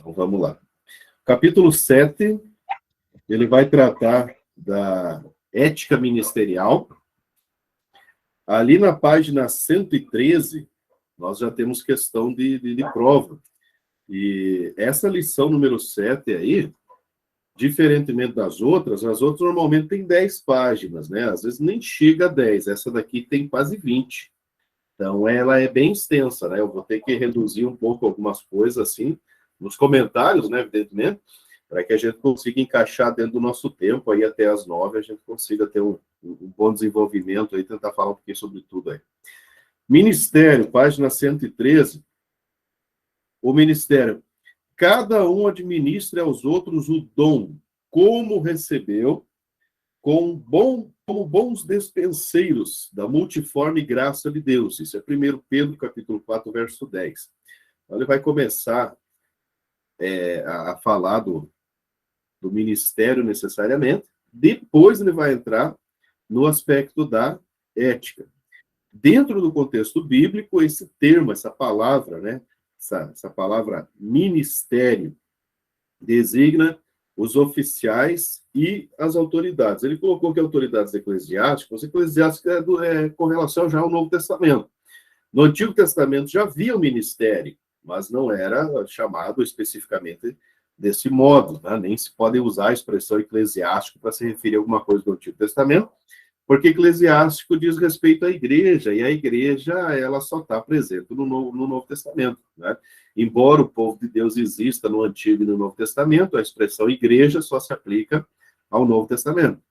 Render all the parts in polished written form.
Então, vamos lá. Capítulo 7, ele vai tratar da ética ministerial. Ali na página 113, nós já temos questão de prova. E essa lição número 7 aí, diferentemente das outras, as outras normalmente têm 10 páginas, né? Às vezes nem chega a 10, essa daqui tem quase 20. Então, ela é bem extensa, né? Eu vou ter que reduzir um pouco algumas coisas, assim, nos comentários, né, evidentemente, para que a gente consiga encaixar dentro do nosso tempo, aí até as 9, a gente consiga ter um bom desenvolvimento, aí tentar falar um pouquinho sobre tudo aí. Ministério, página 113. O ministério. Cada um administre aos outros o dom, como recebeu, como bons despenseiros da multiforme graça de Deus. Isso é 1 Pedro, capítulo 4, verso 10. Então, ele vai começar a falar do ministério necessariamente, depois ele vai entrar no aspecto da ética. Dentro do contexto bíblico, esse termo, essa palavra, né, essa palavra ministério, designa os oficiais e as autoridades. Ele colocou que autoridades eclesiásticas é com relação já ao Novo Testamento. No Antigo Testamento já havia o ministério, mas não era chamado especificamente desse modo, né? Nem se pode usar a expressão eclesiástico para se referir a alguma coisa do Antigo Testamento, porque eclesiástico diz respeito à igreja, e a igreja ela só está presente no Novo Testamento, né? Embora o povo de Deus exista no Antigo e no Novo Testamento, a expressão igreja só se aplica ao Novo Testamento.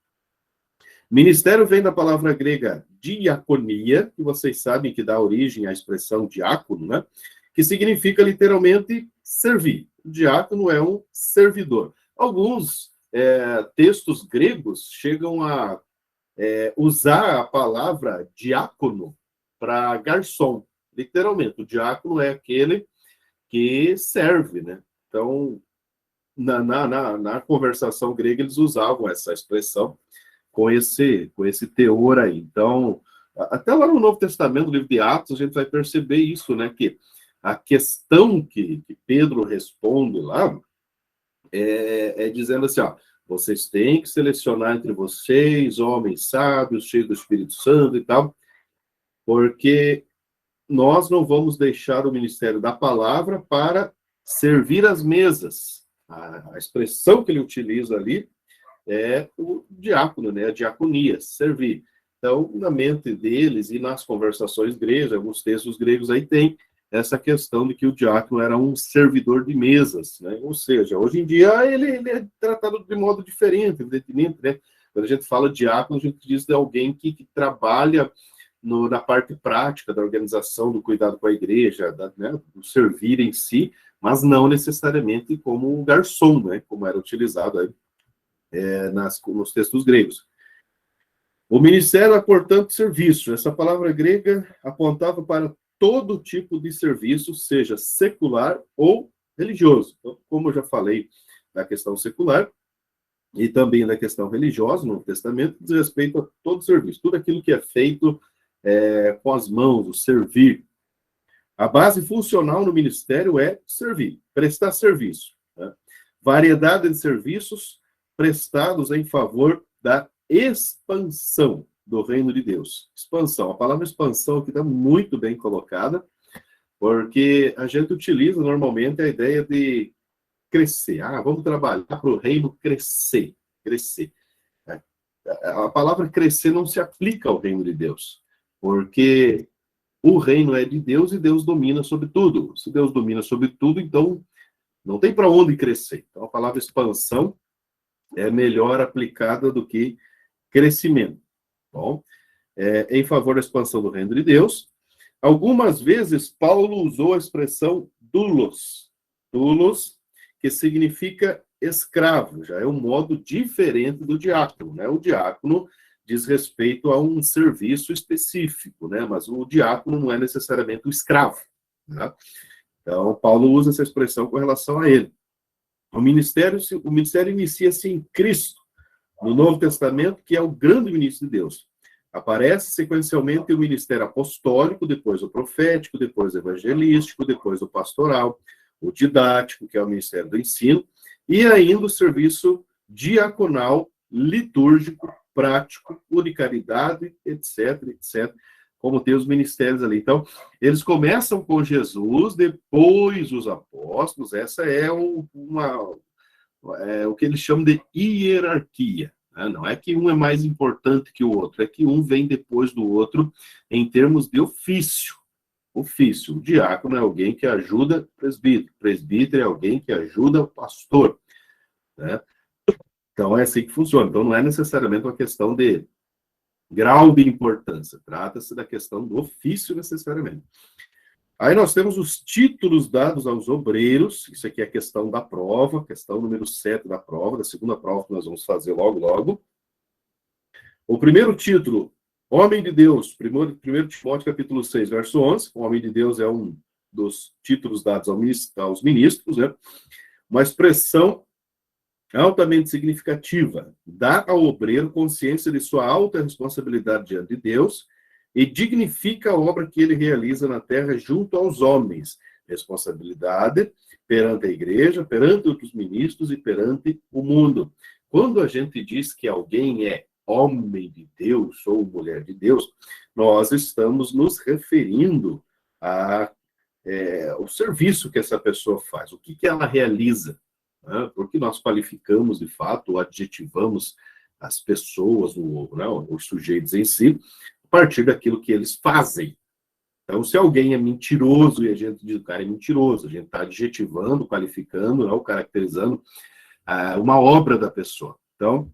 Ministério vem da palavra grega diaconia, que vocês sabem que dá origem à expressão diácono, né? Que significa literalmente servir. O diácono é um servidor. Alguns textos gregos chegam a usar a palavra diácono para garçom. Literalmente, o diácono é aquele que serve, né? Então, na conversação grega, eles usavam essa expressão com esse teor aí. Então, até lá no Novo Testamento, no livro de Atos, a gente vai perceber isso, né? Que a questão que Pedro responde lá é dizendo assim, ó, vocês têm que selecionar entre vocês homens sábios, cheios do Espírito Santo e tal, porque nós não vamos deixar o ministério da palavra para servir as mesas. A expressão que ele utiliza ali é o diácono, né? A diaconia, servir. Então, na mente deles e nas conversações gregas, alguns textos gregos aí tem essa questão de que o diácono era um servidor de mesas, né? Ou seja, hoje em dia ele é tratado de modo diferente, evidentemente, né? Quando a gente fala diácono, a gente diz de alguém que trabalha na parte prática da organização, do cuidado com a igreja, né, do servir em si, mas não necessariamente como um garçom, né? Como era utilizado aí, nos textos gregos. O ministério é, portanto, serviço. Essa palavra grega apontava para todo tipo de serviço, seja secular ou religioso. Então, como eu já falei da questão secular e também da questão religiosa no Novo Testamento, diz respeito a todo serviço, tudo aquilo que é feito com as mãos, o servir. A base funcional no ministério é servir, prestar serviço, né? Variedade de serviços prestados em favor da expansão do reino de Deus. Expansão. A palavra expansão aqui está muito bem colocada, porque a gente utiliza normalmente a ideia de crescer. Vamos trabalhar para o reino crescer. Crescer. A palavra crescer não se aplica ao reino de Deus, porque o reino é de Deus e Deus domina sobre tudo. Se Deus domina sobre tudo, então não tem para onde crescer. Então a palavra expansão é melhor aplicada do que crescimento. Bom, em favor da expansão do reino de Deus. Algumas vezes, Paulo usou a expressão doulos. Doulos, que significa escravo. Já é um modo diferente do diácono, né? O diácono diz respeito a um serviço específico, né? Mas o diácono não é necessariamente o escravo, né? Então, Paulo usa essa expressão com relação a ele. O ministério inicia-se em Cristo, no Novo Testamento, que é o grande ministro de Deus. Aparece sequencialmente o ministério apostólico, depois o profético, depois o evangelístico, depois o pastoral. o didático, que é o ministério do ensino, e ainda o serviço diaconal, litúrgico, prático, unicaridade, etc, etc, como tem os ministérios ali. Então, eles começam com Jesus, depois os apóstolos, essa é o que eles chamam de hierarquia. Né? Não é que um é mais importante que o outro, é que um vem depois do outro em termos de ofício. Ofício. O diácono é alguém que ajuda o presbítero. O presbítero é alguém que ajuda o pastor. Né? Então, é assim que funciona. Então, não é necessariamente uma questão de grau de importância. Trata-se da questão do ofício, necessariamente. Aí nós temos os títulos dados aos obreiros. Isso aqui é a questão da prova, questão número 7 da prova, da segunda prova que nós vamos fazer logo, logo. O primeiro título, Homem de Deus, 1 Timóteo capítulo 6, verso 11. O Homem de Deus é um dos títulos dados aos ministros, né? Uma expressão altamente significativa. Dá ao obreiro consciência de sua alta responsabilidade diante de Deus e dignifica a obra que ele realiza na terra junto aos homens. Responsabilidade perante a igreja, perante outros ministros e perante o mundo. Quando a gente diz que alguém é homem de Deus ou mulher de Deus, nós estamos nos referindo ao serviço que essa pessoa faz, o que ela realiza, né? Porque nós qualificamos, de fato, ou adjetivamos as pessoas, os sujeitos em si, a partir daquilo que eles fazem. Então, se alguém é mentiroso e a gente diz que o cara é mentiroso, a gente está adjetivando, qualificando, ou caracterizando uma obra da pessoa. Então,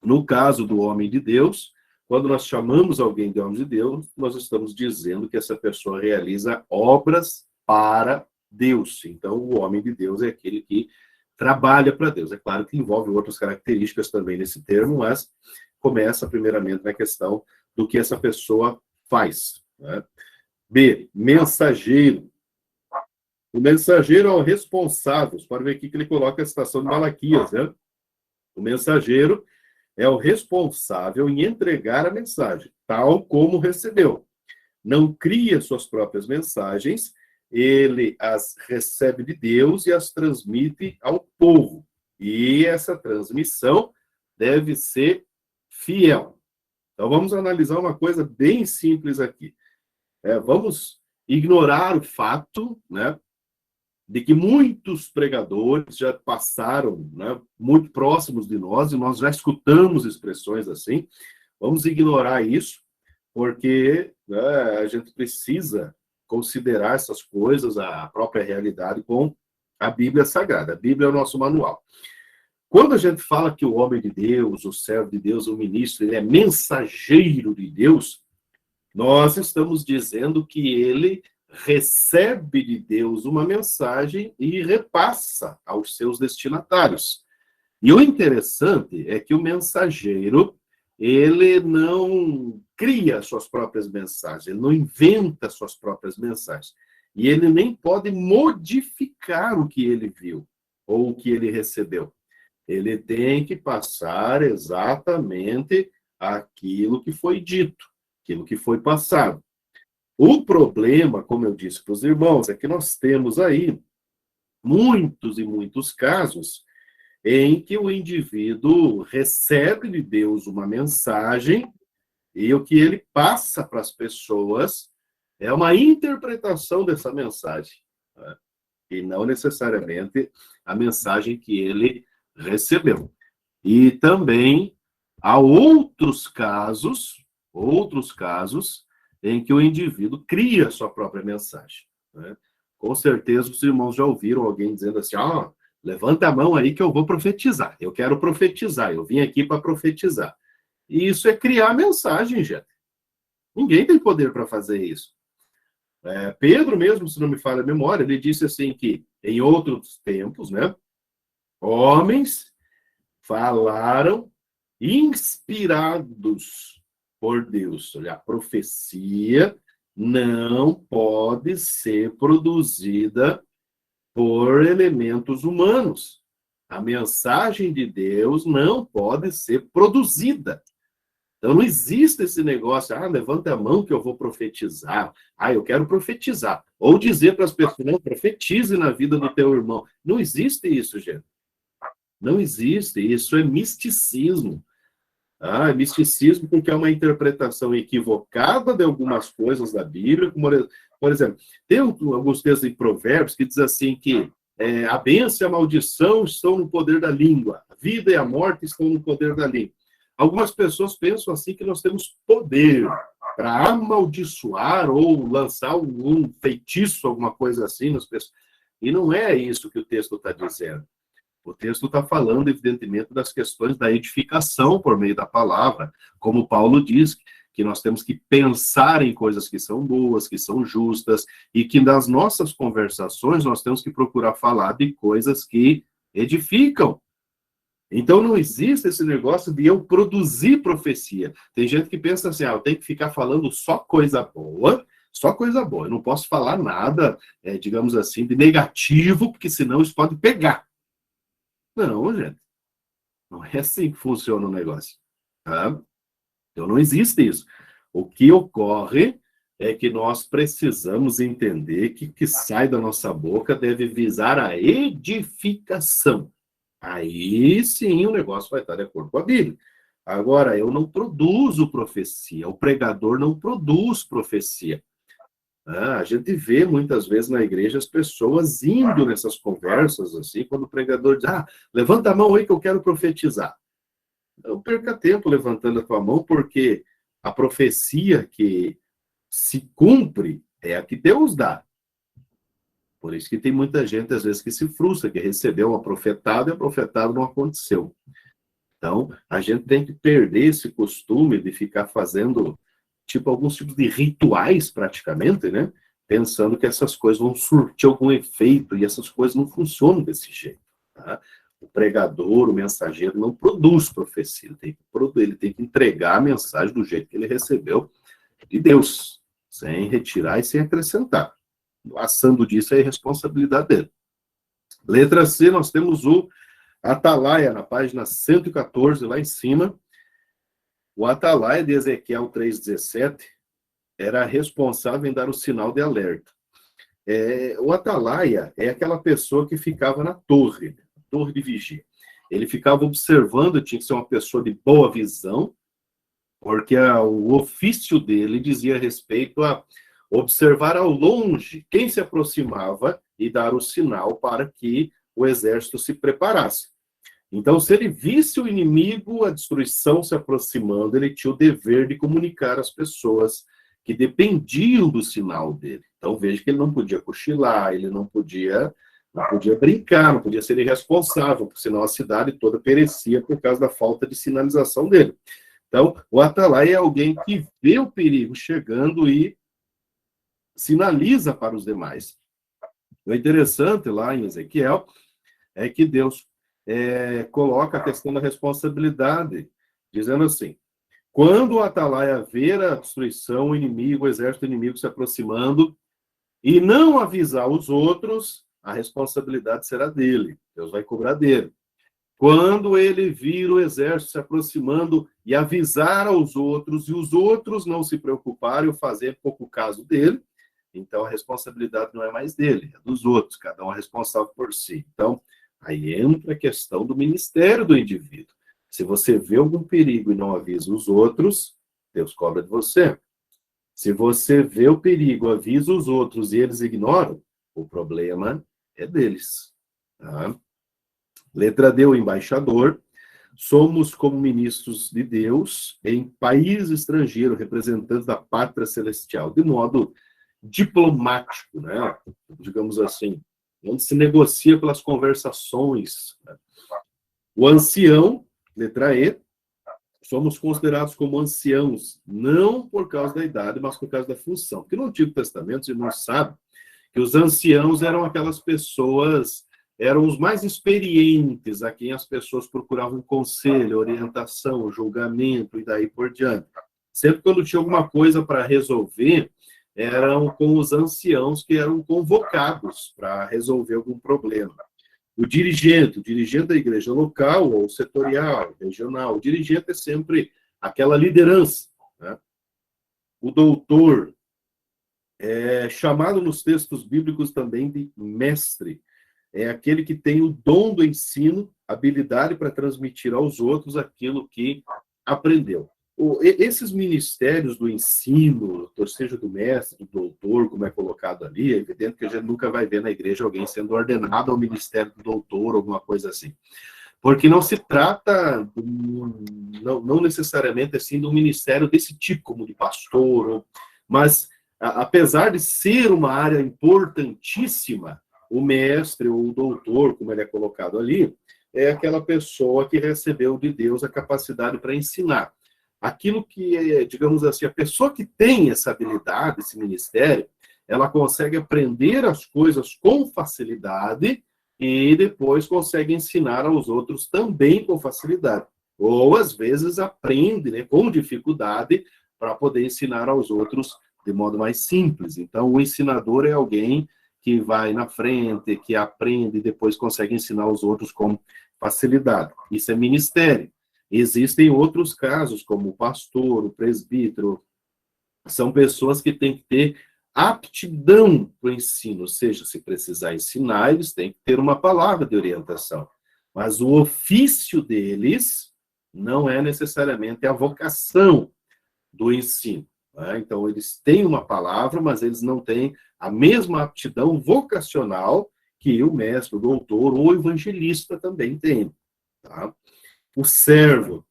no caso do homem de Deus, quando nós chamamos alguém de homem de Deus, nós estamos dizendo que essa pessoa realiza obras para Deus. Então, o homem de Deus é aquele que trabalha para Deus. É claro que envolve outras características também nesse termo, mas começa primeiramente na questão do que essa pessoa faz. Né? B, mensageiro. O mensageiro é o responsável. Você pode ver aqui que ele coloca a citação de Malaquias. Né? O mensageiro é o responsável em entregar a mensagem, tal como recebeu. Não cria suas próprias mensagens, ele as recebe de Deus e as transmite ao povo. E essa transmissão deve ser fiel. Então, vamos analisar uma coisa bem simples aqui. Vamos ignorar o fato, né, de que muitos pregadores já passaram, né, muito próximos de nós, e nós já escutamos expressões assim. Vamos ignorar isso, porque, né, a gente precisa considerar essas coisas, a própria realidade, com a Bíblia Sagrada. A Bíblia é o nosso manual. Quando a gente fala que o homem de Deus, o servo de Deus, o ministro, ele é mensageiro de Deus, nós estamos dizendo que ele recebe de Deus uma mensagem e repassa aos seus destinatários. E o interessante é que o mensageiro, ele não cria suas próprias mensagens, ele não inventa suas próprias mensagens. E ele nem pode modificar o que ele viu ou o que ele recebeu. Ele tem que passar exatamente aquilo que foi dito, aquilo que foi passado. O problema, como eu disse para os irmãos, é que nós temos aí muitos e muitos casos em que o indivíduo recebe de Deus uma mensagem e o que ele passa para as pessoas é uma interpretação dessa mensagem, né? E não necessariamente a mensagem que ele recebeu. E também há outros casos em que o indivíduo cria sua própria mensagem, né? Com certeza os irmãos já ouviram alguém dizendo assim, levanta a mão aí que eu vou profetizar, eu quero profetizar, eu vim aqui para profetizar. E isso é criar mensagem, gente. Ninguém tem poder para fazer isso. Pedro mesmo, se não me falha a memória, ele disse assim que em outros tempos, né, homens falaram inspirados por Deus. Olha, a profecia não pode ser produzida por elementos humanos. A mensagem de Deus não pode ser produzida. Então não existe esse negócio, levanta a mão que eu vou profetizar. Eu quero profetizar. Ou dizer para as pessoas, não, profetize na vida do teu irmão. Não existe isso, gente. Não existe. Isso é misticismo. É misticismo porque é uma interpretação equivocada de algumas coisas da Bíblia. Por exemplo, tem alguns textos em Provérbios que diz assim que a bênção e a maldição estão no poder da língua. A vida e a morte estão no poder da língua. Algumas pessoas pensam assim que nós temos poder para amaldiçoar ou lançar um feitiço, alguma coisa assim nas pessoas. E não é isso que o texto está dizendo. O texto está falando, evidentemente, das questões da edificação por meio da palavra, como Paulo diz, que nós temos que pensar em coisas que são boas, que são justas, e que nas nossas conversações nós temos que procurar falar de coisas que edificam. Então não existe esse negócio de eu produzir profecia. Tem gente que pensa assim, eu tenho que ficar falando só coisa boa, eu não posso falar nada, digamos assim, de negativo, porque senão isso pode pegar. Não, gente. Não é assim que funciona o negócio. Tá? Então, não existe isso. O que ocorre é que nós precisamos entender que o que sai da nossa boca deve visar a edificação. Aí, sim, o negócio vai estar de acordo com a Bíblia. Agora, eu não produzo profecia. O pregador não produz profecia. A gente vê muitas vezes na igreja as pessoas indo nessas conversas, assim, quando o pregador diz, levanta a mão aí que eu quero profetizar. Não perca tempo levantando a tua mão, porque a profecia que se cumpre é a que Deus dá. Por isso que tem muita gente, às vezes, que se frustra, que recebeu uma profetada e a profetada não aconteceu. Então, a gente tem que perder esse costume de ficar fazendo alguns tipos de rituais, praticamente, né? Pensando que essas coisas vão surtir algum efeito, e essas coisas não funcionam desse jeito. Tá? O pregador, o mensageiro, não produz profecia, ele tem que entregar a mensagem do jeito que ele recebeu de Deus, sem retirar e sem acrescentar. Passando disso, é a responsabilidade dele. Letra C, nós temos o Atalaia, na página 114, lá em cima. O Atalaia de Ezequiel 3,17 era responsável em dar o sinal de alerta. O Atalaia é aquela pessoa que ficava na torre de vigia. Ele ficava observando, tinha que ser uma pessoa de boa visão, porque o ofício dele dizia respeito a observar ao longe quem se aproximava e dar o sinal para que o exército se preparasse. Então, se ele visse o inimigo, a destruição se aproximando, ele tinha o dever de comunicar às pessoas que dependiam do sinal dele. Então, veja que ele não podia cochilar, ele não podia brincar, não podia ser irresponsável, porque senão a cidade toda perecia por causa da falta de sinalização dele. Então, o Atalaia é alguém que vê o perigo chegando e sinaliza para os demais. O interessante lá em Ezequiel é que Deus coloca a questão da responsabilidade, dizendo assim, quando o Atalaia ver a destruição, o inimigo, o exército inimigo se aproximando, e não avisar os outros, a responsabilidade será dele, Deus vai cobrar dele. Quando ele vir o exército se aproximando e avisar aos outros, e os outros não se preocuparem ou fazer pouco caso dele, então a responsabilidade não é mais dele, é dos outros, cada um é responsável por si. Então, aí entra a questão do ministério do indivíduo. Se você vê algum perigo e não avisa os outros, Deus cobra de você. Se você vê o perigo, avisa os outros e eles ignoram, o problema é deles. Tá? Letra D, o embaixador. Somos como ministros de Deus em país estrangeiro, representantes da pátria celestial, de modo diplomático, né? Digamos assim, onde se negocia pelas conversações. Né? O ancião, letra E, somos considerados como anciãos, não por causa da idade, mas por causa da função. Porque no Antigo Testamento, os irmãos sabem que os anciãos eram aquelas pessoas, eram os mais experientes, a quem as pessoas procuravam conselho, orientação, julgamento e daí por diante. Sempre quando tinha alguma coisa para resolver, eram com os anciãos que eram convocados para resolver algum problema. O dirigente da igreja local ou setorial, regional, o dirigente é sempre aquela liderança, né? O doutor é chamado nos textos bíblicos também de mestre. É aquele que tem o dom do ensino, habilidade para transmitir aos outros aquilo que aprendeu. Esses ministérios do ensino, seja do mestre, do doutor, como é colocado ali, é evidente que a gente nunca vai ver na igreja alguém sendo ordenado ao ministério do doutor, alguma coisa assim. Porque não se trata, não necessariamente assim, de um ministério desse tipo, como de pastor, mas apesar de ser uma área importantíssima, o mestre ou o doutor, como ele é colocado ali, é aquela pessoa que recebeu de Deus a capacidade para ensinar. Aquilo que é, digamos assim, a pessoa que tem essa habilidade, esse ministério, ela consegue aprender as coisas com facilidade e depois consegue ensinar aos outros também com facilidade. Ou, às vezes, aprende, né, com dificuldade para poder ensinar aos outros de modo mais simples. Então, o ensinador é alguém que vai na frente, que aprende e depois consegue ensinar aos outros com facilidade. Isso é ministério. Existem outros casos, como o pastor, o presbítero, são pessoas que têm que ter aptidão para o ensino, ou seja, se precisar ensinar, eles têm que ter uma palavra de orientação. Mas o ofício deles não é necessariamente a vocação do ensino. Né? Então, eles têm uma palavra, mas eles não têm a mesma aptidão vocacional que o mestre, o doutor ou o evangelista também tem. Tá? O servo.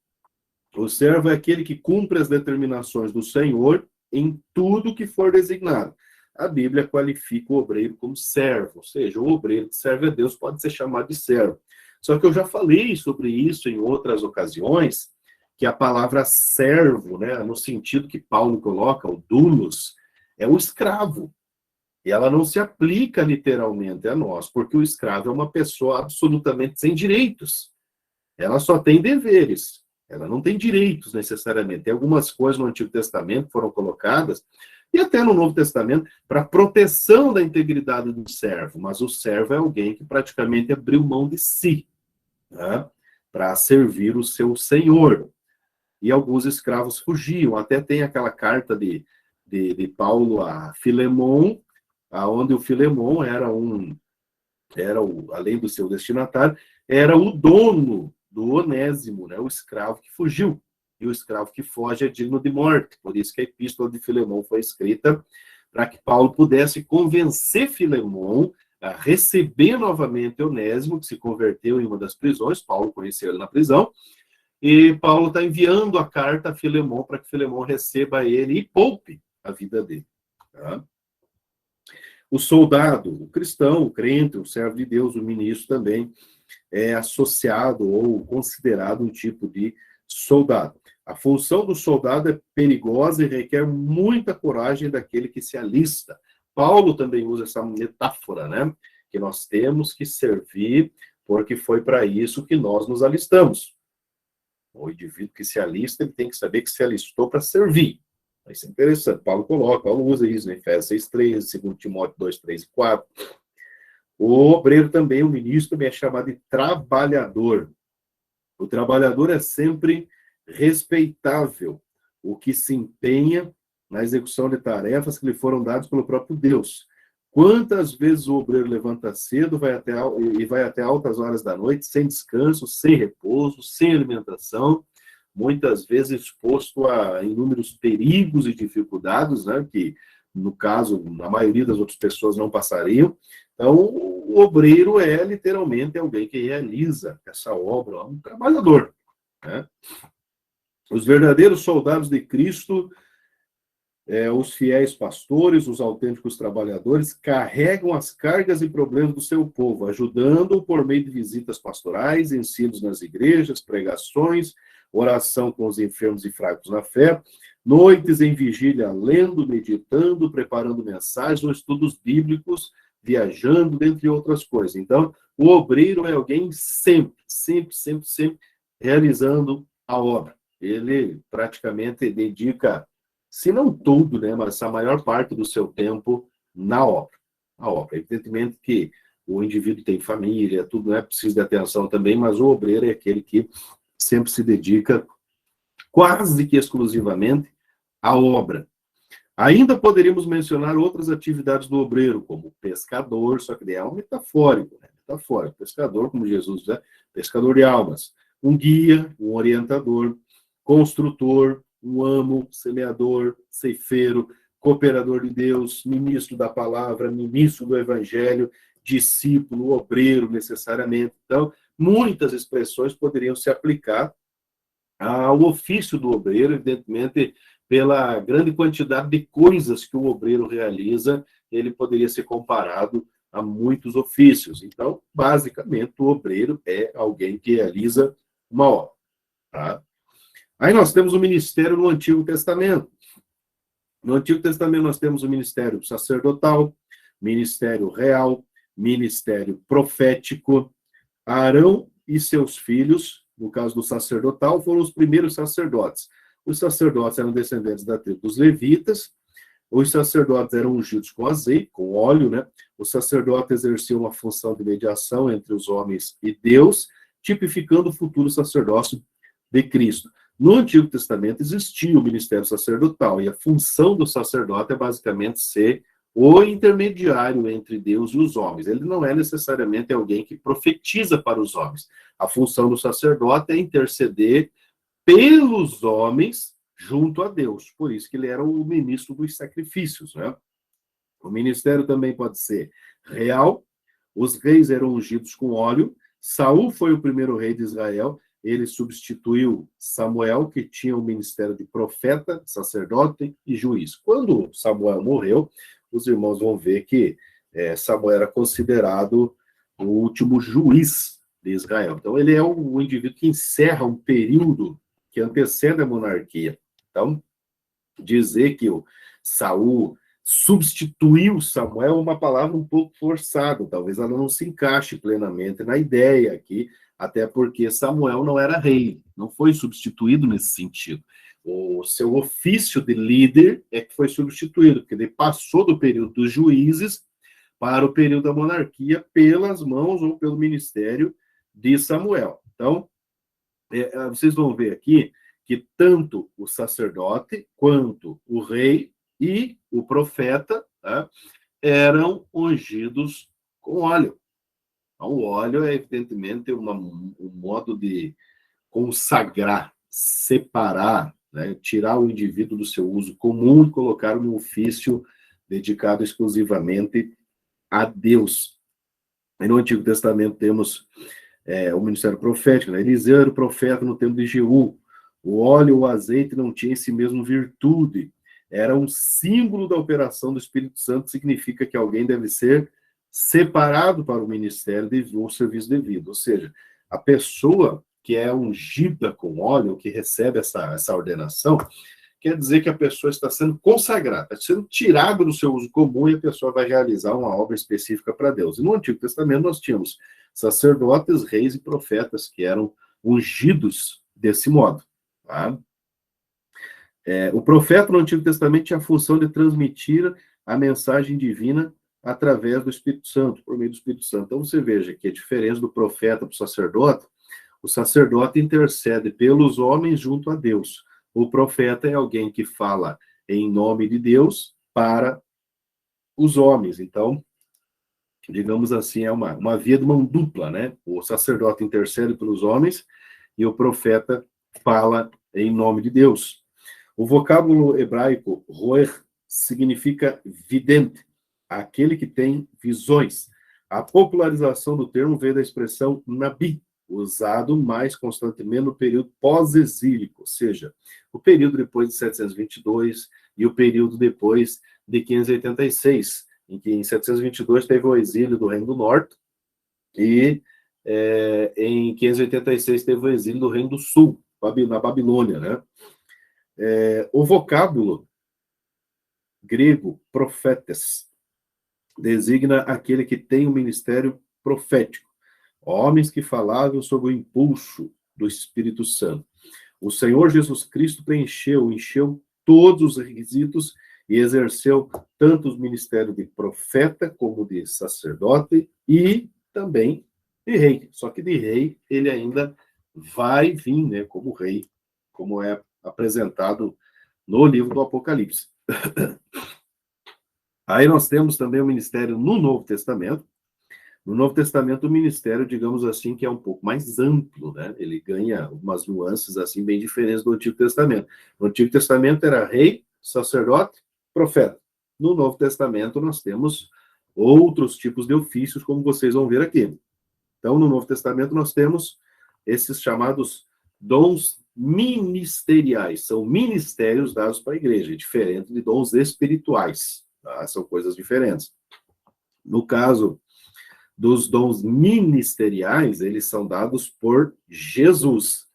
O servo é aquele que cumpre as determinações do Senhor em tudo que for designado. A Bíblia qualifica o obreiro como servo, ou seja, o obreiro que serve a Deus pode ser chamado de servo. Só que eu já falei sobre isso em outras ocasiões, que a palavra servo, né, no sentido que Paulo coloca, o doulos, é o escravo. E ela não se aplica literalmente a nós, porque o escravo é uma pessoa absolutamente sem direitos. Ela só tem deveres. Ela não tem direitos, necessariamente. Tem algumas coisas no Antigo Testamento que foram colocadas, e até no Novo Testamento, para proteção da integridade do servo. Mas o servo é alguém que praticamente abriu mão de si, né, para servir o seu senhor. E alguns escravos fugiam. Até tem aquela carta de Paulo a Filemon, onde o Filemon além do seu destinatário, era o dono do Onésimo, né, o escravo que fugiu. E o escravo que foge é digno de morte. Por isso que a epístola de Filemon foi escrita, para que Paulo pudesse convencer Filemon a receber novamente Onésimo, que se converteu em uma das prisões. Paulo conheceu ele na prisão. E Paulo está enviando a carta a Filemon para que Filemon receba ele e poupe a vida dele. Tá? O soldado, o cristão, o crente, o servo de Deus, o ministro também é associado ou considerado um tipo de soldado. A função do soldado é perigosa e requer muita coragem daquele que se alista. Paulo também usa essa metáfora, né? Que nós temos que servir porque foi para isso que nós nos alistamos. O indivíduo que se alista, ele tem que saber que se alistou para servir. Isso é interessante. Paulo usa isso em Efésios 6:13, 2 Timóteo 2:3 e 4. O obreiro também, o ministro, também é chamado de trabalhador. O trabalhador é sempre respeitável, o que se empenha na execução de tarefas que lhe foram dadas pelo próprio Deus. Quantas vezes o obreiro levanta cedo e vai até altas horas da noite, sem descanso, sem repouso, sem alimentação, muitas vezes exposto a inúmeros perigos e dificuldades, né, que, no caso, a maioria das outras pessoas não passariam. Então, o obreiro é, literalmente, alguém que realiza essa obra, um trabalhador. Né? Os verdadeiros soldados de Cristo, os fiéis pastores, os autênticos trabalhadores, carregam as cargas e problemas do seu povo, ajudando-o por meio de visitas pastorais, ensinos nas igrejas, pregações, oração com os enfermos e fracos na fé, noites em vigília, lendo, meditando, preparando mensagens ou estudos bíblicos, viajando, dentre outras coisas. Então, o obreiro é alguém sempre realizando a obra. Ele praticamente dedica, se não tudo, né, mas a maior parte do seu tempo na obra. A obra. Evidentemente que o indivíduo tem família, tudo, né, precisa de atenção também, mas o obreiro é aquele que sempre se dedica quase que exclusivamente a obra. Ainda poderíamos mencionar outras atividades do obreiro, como pescador, só que é um metafórico, né? Metafórico. Pescador, como Jesus diz, pescador de almas. Um guia, um orientador, construtor, um amo, semeador, ceifeiro, cooperador de Deus, ministro da palavra, ministro do evangelho, discípulo, obreiro, necessariamente. Então, muitas expressões poderiam se aplicar ao ofício do obreiro, evidentemente, pela grande quantidade de coisas que o obreiro realiza, ele poderia ser comparado a muitos ofícios. Então, basicamente, o obreiro é alguém que realiza uma obra. Tá? Aí nós temos o ministério no Antigo Testamento. No Antigo Testamento nós temos o ministério sacerdotal, ministério real, ministério profético. Arão e seus filhos, no caso do sacerdotal, foram os primeiros sacerdotes. Os sacerdotes eram descendentes da tribo dos levitas, os sacerdotes eram ungidos com azeite, com óleo, né? O sacerdote exercia uma função de mediação entre os homens e Deus, tipificando o futuro sacerdócio de Cristo. No Antigo Testamento existia o ministério sacerdotal, e a função do sacerdote é basicamente ser o intermediário entre Deus e os homens. Ele não é necessariamente alguém que profetiza para os homens. A função do sacerdote é interceder pelos homens junto a Deus. Por isso que ele era o ministro dos sacrifícios, né? O ministério também pode ser real. Os reis eram ungidos com óleo. Saul foi o primeiro rei de Israel. Ele substituiu Samuel, que tinha o ministério de profeta, sacerdote e juiz. Quando Samuel morreu, os irmãos vão ver que Samuel era considerado o último juiz de Israel. Então, ele é o indivíduo que encerra um período que antecede a monarquia. Então, dizer que o Saul substituiu Samuel é uma palavra um pouco forçada, talvez ela não se encaixe plenamente na ideia aqui, até porque Samuel não era rei, não foi substituído nesse sentido. O seu ofício de líder é que foi substituído, porque ele passou do período dos juízes para o período da monarquia pelas mãos ou pelo ministério de Samuel. Então, vocês vão ver aqui que tanto o sacerdote quanto o rei e o profeta, tá, eram ungidos com óleo. Então, o óleo é, evidentemente, um modo de consagrar, separar, né, tirar o indivíduo do seu uso comum e colocar no ofício dedicado exclusivamente a Deus. E no Antigo Testamento temos o ministério profético, né? Eliseu era o profeta no tempo de Jeú. O óleo, o azeite não tinha em si mesmo virtude. Era um símbolo da operação do Espírito Santo, significa que alguém deve ser separado para o ministério ou serviço devido. Ou seja, a pessoa que é ungida com óleo, que recebe essa ordenação, quer dizer que a pessoa está sendo consagrada, está sendo tirada do seu uso comum e a pessoa vai realizar uma obra específica para Deus. E no Antigo Testamento nós tínhamos sacerdotes, reis e profetas que eram ungidos desse modo. Tá? O profeta no Antigo Testamento tinha a função de transmitir a mensagem divina através do Espírito Santo, por meio do Espírito Santo. Então você veja que a diferença do profeta para o sacerdote intercede pelos homens junto a Deus. O profeta é alguém que fala em nome de Deus para os homens. Então, digamos assim, é uma via de mão dupla, né? O sacerdote intercede pelos homens e o profeta fala em nome de Deus. O vocábulo hebraico roer significa vidente, aquele que tem visões. A popularização do termo veio da expressão nabi, usado mais constantemente no período pós-exílico, ou seja, o período depois de 722 e o período depois de 586, em que em 722 teve o exílio do Reino do Norte e em 586 teve o exílio do Reino do Sul, na Babilônia, né? O vocábulo grego profetes designa aquele que tem o ministério profético, homens que falavam sob o impulso do Espírito Santo. O Senhor Jesus Cristo encheu todos os requisitos e exerceu tanto os ministérios de profeta como de sacerdote e também de rei. Só que de rei ele ainda vai vir, né, como rei, como é apresentado no livro do Apocalipse. Aí nós temos também o ministério no Novo Testamento. No Novo Testamento, o ministério, digamos assim, que é um pouco mais amplo, né? Ele ganha umas nuances, assim, bem diferentes do Antigo Testamento. No Antigo Testamento era rei, sacerdote, profeta. No Novo Testamento, nós temos outros tipos de ofícios, como vocês vão ver aqui. Então, no Novo Testamento, nós temos esses chamados dons ministeriais. São ministérios dados para a igreja, diferente de dons espirituais. Tá? São coisas diferentes. No caso dos dons ministeriais, eles são dados por Jesus.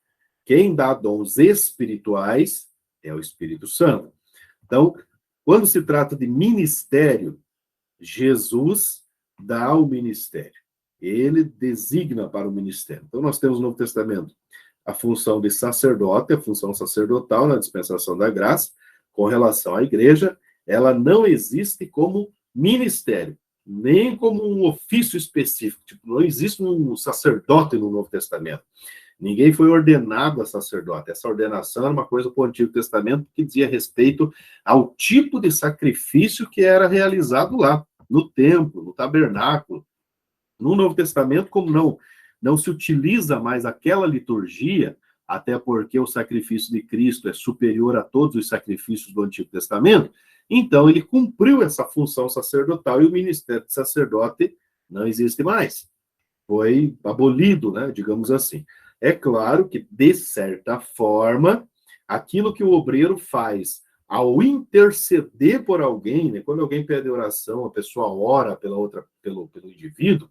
Quem dá dons espirituais é o Espírito Santo. Então, quando se trata de ministério, Jesus dá o ministério. Ele designa para o ministério. Então, nós temos no Novo Testamento a função de sacerdote, a função sacerdotal na dispensação da graça, com relação à igreja, ela não existe como ministério, nem como um ofício específico. Tipo, não existe um sacerdote no Novo Testamento. Ninguém foi ordenado a sacerdote. Essa ordenação era uma coisa para o Antigo Testamento que dizia respeito ao tipo de sacrifício que era realizado lá, no templo, no tabernáculo. No Novo Testamento, como não se utiliza mais aquela liturgia, até porque o sacrifício de Cristo é superior a todos os sacrifícios do Antigo Testamento, então ele cumpriu essa função sacerdotal e o ministério de sacerdote não existe mais. Foi abolido, né, digamos assim. É claro que, de certa forma, aquilo que o obreiro faz ao interceder por alguém, né, quando alguém pede oração, a pessoa ora pelo indivíduo,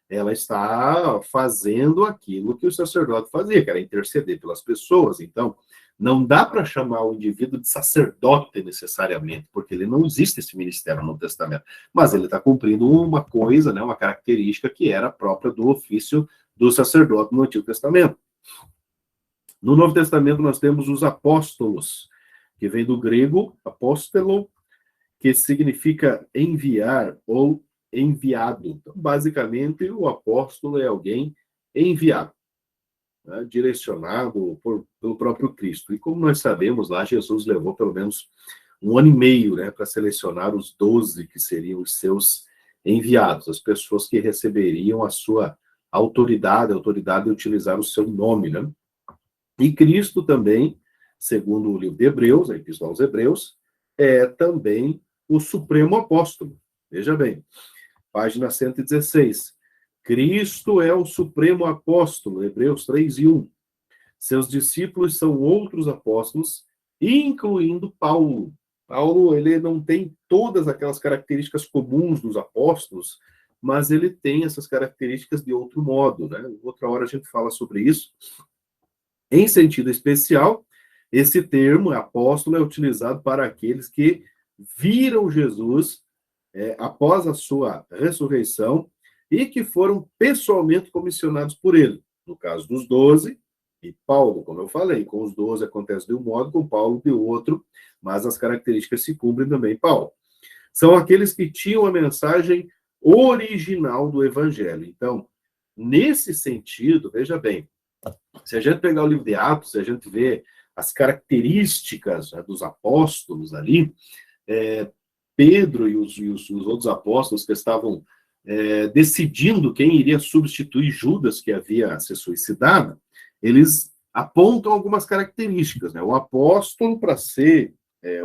ela está fazendo aquilo que o sacerdote fazia, que era interceder pelas pessoas. Então, não dá para chamar o indivíduo de sacerdote necessariamente, porque ele não existe esse ministério no Testamento. Mas ele está cumprindo uma coisa, né, uma característica que era própria do ofício do sacerdote no Antigo Testamento. No Novo Testamento, nós temos os apóstolos, que vem do grego apóstolo, que significa enviar ou enviado. Então, basicamente, o apóstolo é alguém enviado, né, direcionado pelo próprio Cristo. E como nós sabemos, lá Jesus levou pelo menos 1 ano e meio, né, para selecionar os 12 que seriam os seus enviados, as pessoas que receberiam a sua autoridade, a autoridade de utilizar o seu nome, né? E Cristo também, segundo o livro de Hebreus, a Epístola aos Hebreus, é também o supremo apóstolo. Veja bem, página 116. Cristo é o supremo apóstolo, Hebreus 3:1. Seus discípulos são outros apóstolos, incluindo Paulo. Paulo, ele não tem todas aquelas características comuns dos apóstolos, mas ele tem essas características de outro modo, né? Outra hora a gente fala sobre isso. Em sentido especial, esse termo, apóstolo, é utilizado para aqueles que viram Jesus após a sua ressurreição e que foram pessoalmente comissionados por ele. No caso dos 12, e Paulo, como eu falei, com os 12 acontece de um modo, com Paulo de outro, mas as características se cumprem também em Paulo. São aqueles que tinham a mensagem original do Evangelho. Então, nesse sentido, veja bem, se a gente pegar o livro de Atos, se a gente vê as características, né, dos apóstolos ali, Pedro e os outros apóstolos que estavam decidindo quem iria substituir Judas, que havia se suicidado, eles apontam algumas características, né? O apóstolo, para ser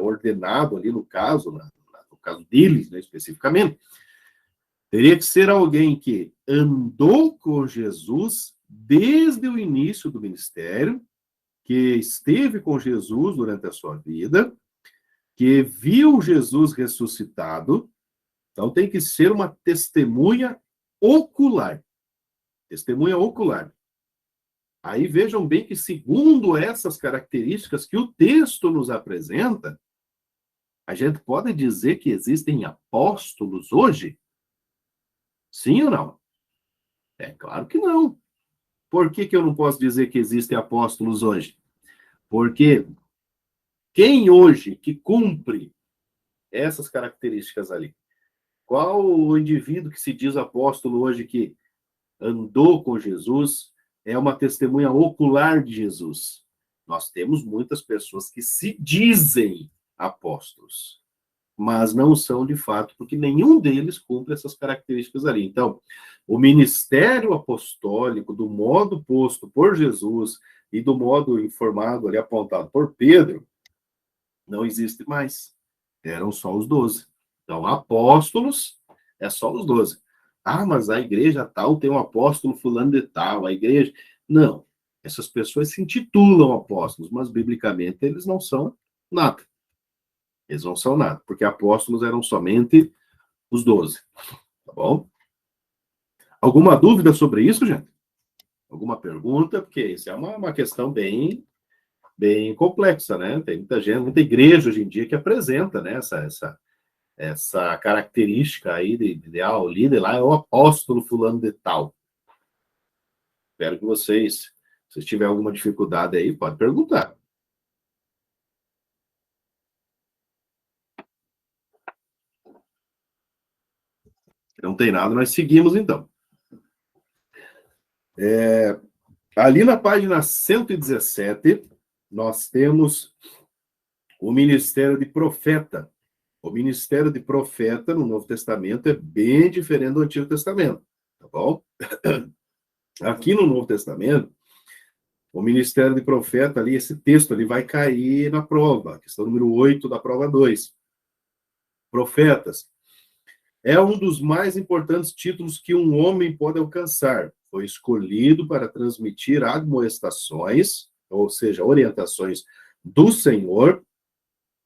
ordenado ali no caso deles, né, especificamente, teria que ser alguém que andou com Jesus desde o início do ministério, que esteve com Jesus durante a sua vida, que viu Jesus ressuscitado. Então, tem que ser uma testemunha ocular. Testemunha ocular. Aí vejam bem que, segundo essas características que o texto nos apresenta, a gente pode dizer que existem apóstolos hoje? Sim ou não? É claro que não. Por que eu não posso dizer que existem apóstolos hoje? Porque quem hoje que cumpre essas características ali? Qual o indivíduo que se diz apóstolo hoje que andou com Jesus, é uma testemunha ocular de Jesus? Nós temos muitas pessoas que se dizem apóstolos, mas não são de fato, porque nenhum deles cumpre essas características ali. Então, o ministério apostólico, do modo posto por Jesus e do modo informado ali, apontado por Pedro, não existe mais. Eram só os 12. Então, apóstolos é só os 12. Ah, mas a igreja tal tem um apóstolo fulano de tal, a igreja... Não. Essas pessoas se intitulam apóstolos, mas biblicamente eles não são nada. Eles não são nada, porque apóstolos eram somente os 12. Tá bom? Alguma dúvida sobre isso, gente? Alguma pergunta? Porque isso é uma questão bem complexa, né? Tem muita gente, muita igreja hoje em dia que apresenta, né, essa característica aí o líder lá é o apóstolo fulano de tal. Espero que vocês, se tiver alguma dificuldade aí, pode perguntar. Não tem nada, nós seguimos então. Ali na página 117, nós temos o ministério de profeta. O ministério de profeta no Novo Testamento é bem diferente do Antigo Testamento, tá bom? Aqui no Novo Testamento, o ministério de profeta ali, esse texto ali vai cair na prova, questão número 8 da prova 2. Profetas. É um dos mais importantes títulos que um homem pode alcançar. Foi escolhido para transmitir admoestações, ou seja, orientações do Senhor,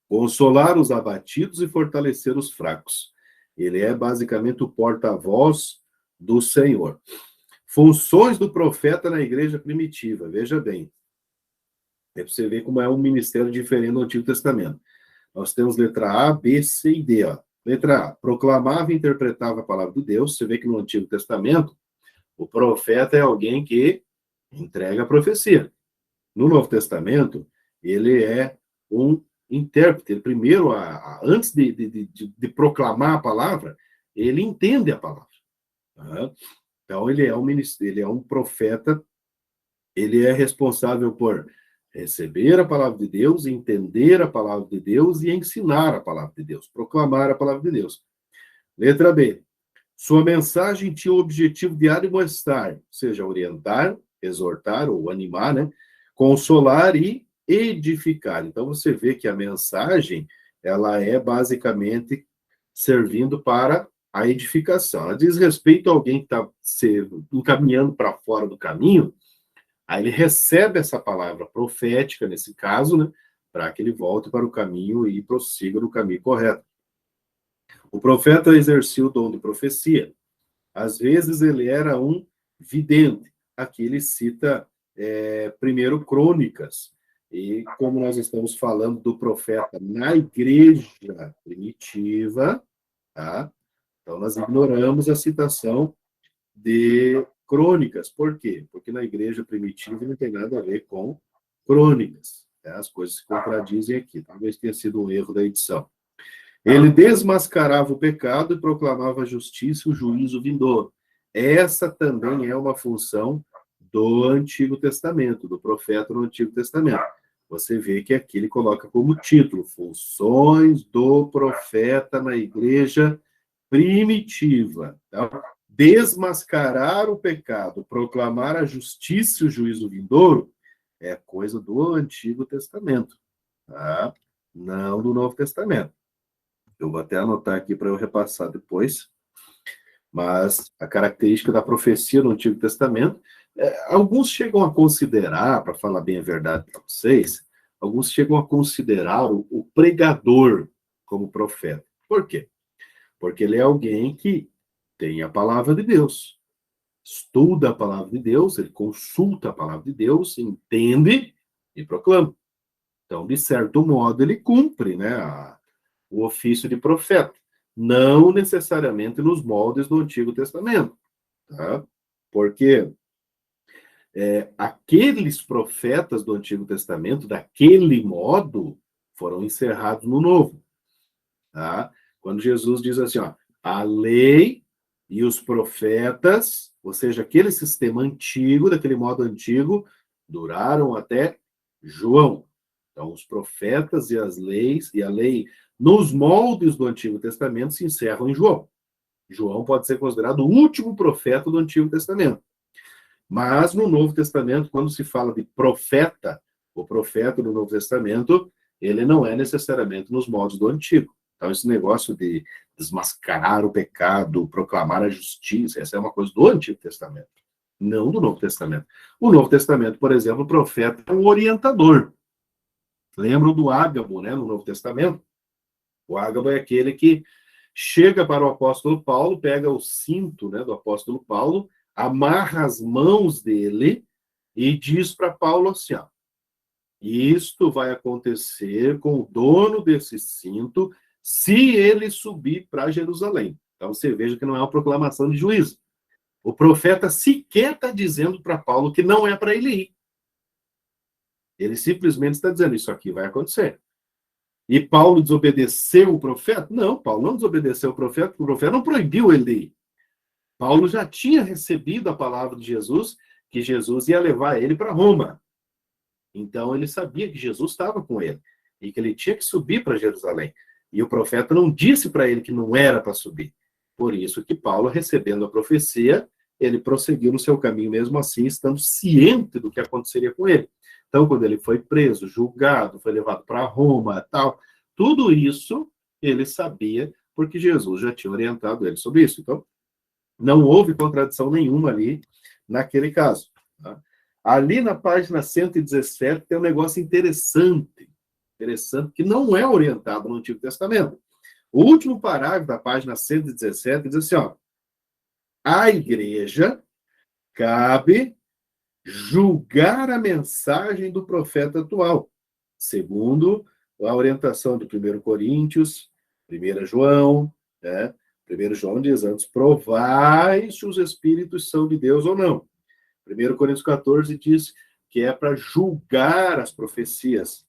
consolar os abatidos e fortalecer os fracos. Ele é basicamente o porta-voz do Senhor. Funções do profeta na igreja primitiva, veja bem. É para você ver como é um ministério diferente do Antigo Testamento. Nós temos letra A, B, C e D. Ó. Letra A, proclamava e interpretava a palavra de Deus. Você vê que no Antigo Testamento, o profeta é alguém que entrega a profecia. No Novo Testamento, ele é um intérprete. Ele, primeiro, antes de proclamar a palavra, ele entende a palavra. Tá? Então, ele é um profeta, ele é responsável por receber a palavra de Deus, entender a palavra de Deus e ensinar a palavra de Deus, proclamar a palavra de Deus. Letra B. Sua mensagem tinha o objetivo de admoestar, ou seja, orientar, exortar ou animar, né? Consolar e edificar. Então, você vê que a mensagem, ela é basicamente servindo para a edificação. Ela diz respeito a alguém que está se encaminhando para fora do caminho, aí ele recebe essa palavra profética, nesse caso, né, para que ele volte para o caminho e prossiga no caminho correto. O profeta exercia o dom de profecia. Às vezes ele era um vidente. Aqui ele cita primeiro Crônicas. E como nós estamos falando do profeta na igreja primitiva, tá? Então nós ignoramos a citação de Crônicas. Por quê? Porque na igreja primitiva não tem nada a ver com Crônicas. Né? As coisas se contradizem aqui. Talvez tenha sido um erro da edição. Ele desmascarava o pecado e proclamava a justiça e o juízo vindouro. Essa também é uma função do Antigo Testamento, do profeta no Antigo Testamento. Você vê que aqui ele coloca como título, funções do profeta na igreja primitiva. Então, desmascarar o pecado, proclamar a justiça e o juízo vindouro, é coisa do Antigo Testamento, tá? Não do Novo Testamento. Eu vou até anotar aqui para eu repassar depois. Mas a característica da profecia no Antigo Testamento, alguns chegam a considerar, para falar bem a verdade para vocês, alguns chegam a considerar o pregador como profeta. Por quê? Porque ele é alguém que tem a palavra de Deus, estuda a palavra de Deus, ele consulta a palavra de Deus, entende e proclama. Então, de certo modo, ele cumpre, né, o ofício de profeta, não necessariamente nos moldes do Antigo Testamento, tá? Porque aqueles profetas do Antigo Testamento, daquele modo, foram encerrados no Novo, tá? Quando Jesus diz assim, ó, a lei e os profetas, ou seja, aquele sistema antigo, daquele modo antigo, duraram até João. Então, os profetas e as leis, e a lei nos moldes do Antigo Testamento se encerram em João. João pode ser considerado o último profeta do Antigo Testamento. Mas no Novo Testamento, quando se fala de profeta, o profeta do Novo Testamento, ele não é necessariamente nos moldes do Antigo. Então, esse negócio de desmascarar o pecado, proclamar a justiça, essa é uma coisa do Antigo Testamento, não do Novo Testamento. O Novo Testamento, por exemplo, o profeta é um orientador. Lembram do Ágabo, né, no Novo Testamento? O Ágabo é aquele que chega para o apóstolo Paulo, pega o cinto, né, do apóstolo Paulo, amarra as mãos dele e diz para Paulo assim, ó, isto vai acontecer com o dono desse cinto se ele subir para Jerusalém. Então você veja que não é uma proclamação de juízo. O profeta sequer está dizendo para Paulo que não é para ele ir. Ele simplesmente está dizendo, isso aqui vai acontecer. E Paulo desobedeceu o profeta? Não, Paulo não desobedeceu o profeta, porque o profeta não proibiu ele de ir. Paulo já tinha recebido a palavra de Jesus, que Jesus ia levar ele para Roma. Então ele sabia que Jesus estava com ele e que ele tinha que subir para Jerusalém. E o profeta não disse para ele que não era para subir. Por isso que Paulo, recebendo a profecia, ele prosseguiu no seu caminho mesmo assim, estando ciente do que aconteceria com ele. Então, quando ele foi preso, julgado, foi levado para Roma, tal, tudo isso ele sabia, porque Jesus já tinha orientado ele sobre isso. Então, não houve contradição nenhuma ali naquele caso. Tá? Ali na página 117 tem um negócio interessante, que não é orientado no Antigo Testamento. O último parágrafo da página 117 diz assim, ó, a igreja cabe julgar a mensagem do profeta atual, segundo a orientação de 1 Coríntios, 1 João, né? 1 João diz antes, provai se os espíritos são de Deus ou não. 1 Coríntios 14 diz que é para julgar as profecias.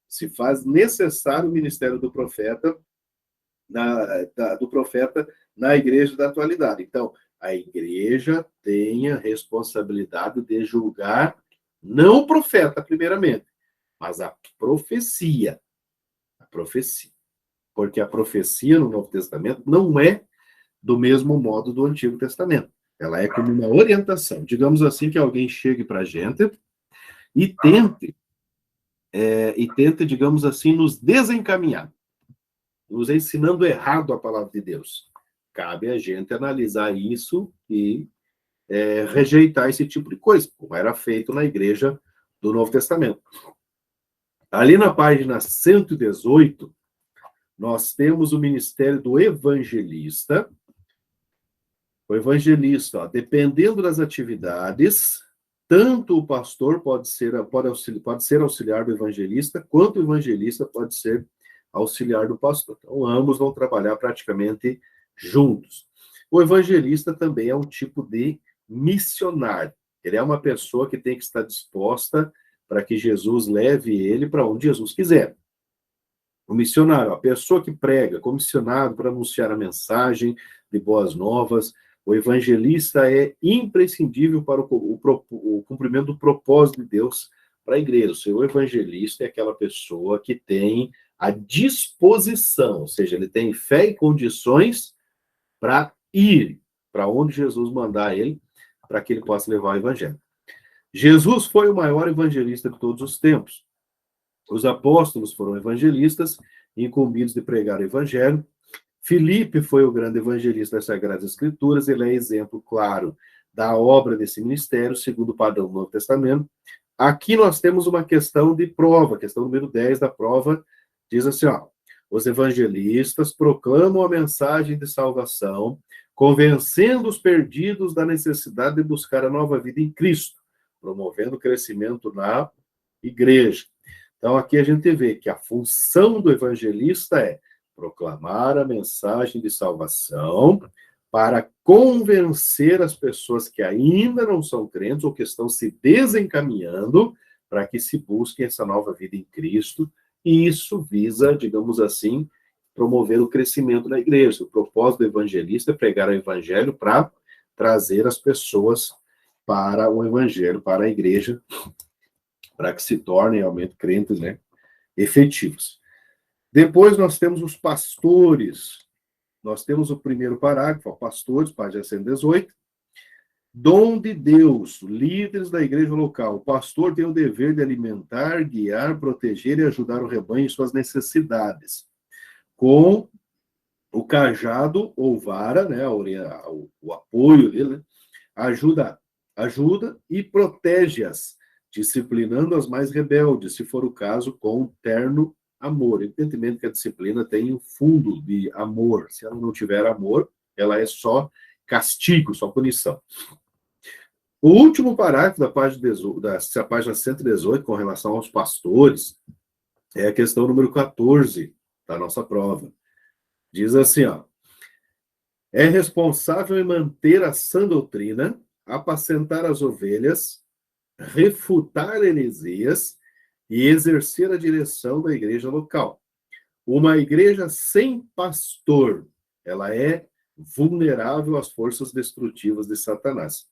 Se faz necessário o ministério do profeta na igreja da atualidade. Então, a igreja tem a responsabilidade de julgar não o profeta, primeiramente, mas a profecia. A profecia. Porque a profecia no Novo Testamento não é do mesmo modo do Antigo Testamento. Ela é como uma orientação. Digamos assim, que alguém chegue para a gente e tente, digamos assim, nos desencaminhar, nos ensinando errado a palavra de Deus. Cabe a gente analisar isso e rejeitar esse tipo de coisa, como era feito na igreja do Novo Testamento. Ali na página 118, nós temos o ministério do evangelista. O evangelista, ó, dependendo das atividades, tanto o pastor pode ser auxiliar do evangelista, quanto o evangelista pode ser auxiliar do pastor. Então, ambos vão trabalhar praticamente juntos. O evangelista também é um tipo de missionário. Ele é uma pessoa que tem que estar disposta para que Jesus leve ele para onde Jesus quiser. O missionário, a pessoa que prega, comissionado para anunciar a mensagem de boas novas. O evangelista é imprescindível para o cumprimento do propósito de Deus para a igreja. O evangelista é aquela pessoa que tem a disposição, ou seja, ele tem fé e condições para ir para onde Jesus mandar ele, para que ele possa levar o evangelho. Jesus foi o maior evangelista de todos os tempos. Os apóstolos foram evangelistas, incumbidos de pregar o evangelho. Filipe foi o grande evangelista das Sagradas Escrituras, ele é exemplo claro da obra desse ministério, segundo o padrão do Novo Testamento. Aqui nós temos uma questão de prova, questão número 10 da prova, diz assim, ó, os evangelistas proclamam a mensagem de salvação, convencendo os perdidos da necessidade de buscar a nova vida em Cristo, promovendo o crescimento na igreja. Então, aqui a gente vê que a função do evangelista é proclamar a mensagem de salvação para convencer as pessoas que ainda não são crentes ou que estão se desencaminhando para que se busquem essa nova vida em Cristo. E isso visa, digamos assim, promover o crescimento da igreja. O propósito do evangelista é pregar o evangelho para trazer as pessoas para o evangelho, para a igreja, para que se tornem realmente crentes, né, efetivos. Depois nós temos os pastores. Nós temos o primeiro parágrafo, pastores, página 118. Dom de Deus, líderes da igreja local. O pastor tem o dever de alimentar, guiar, proteger e ajudar o rebanho em suas necessidades, com o cajado ou vara, né, o apoio dele, né, ajuda e protege-as, disciplinando as mais rebeldes, se for o caso, com terno amor. Evidentemente que a disciplina tem um fundo de amor. Se ela não tiver amor, ela é só castigo, só punição. O último parágrafo da página 118, com relação aos pastores, é a questão número 14 da nossa prova. Diz assim, ó: é responsável em manter a sã doutrina, apacentar as ovelhas, refutar heresias e exercer a direção da igreja local. Uma igreja sem pastor, ela é vulnerável às forças destrutivas de Satanás.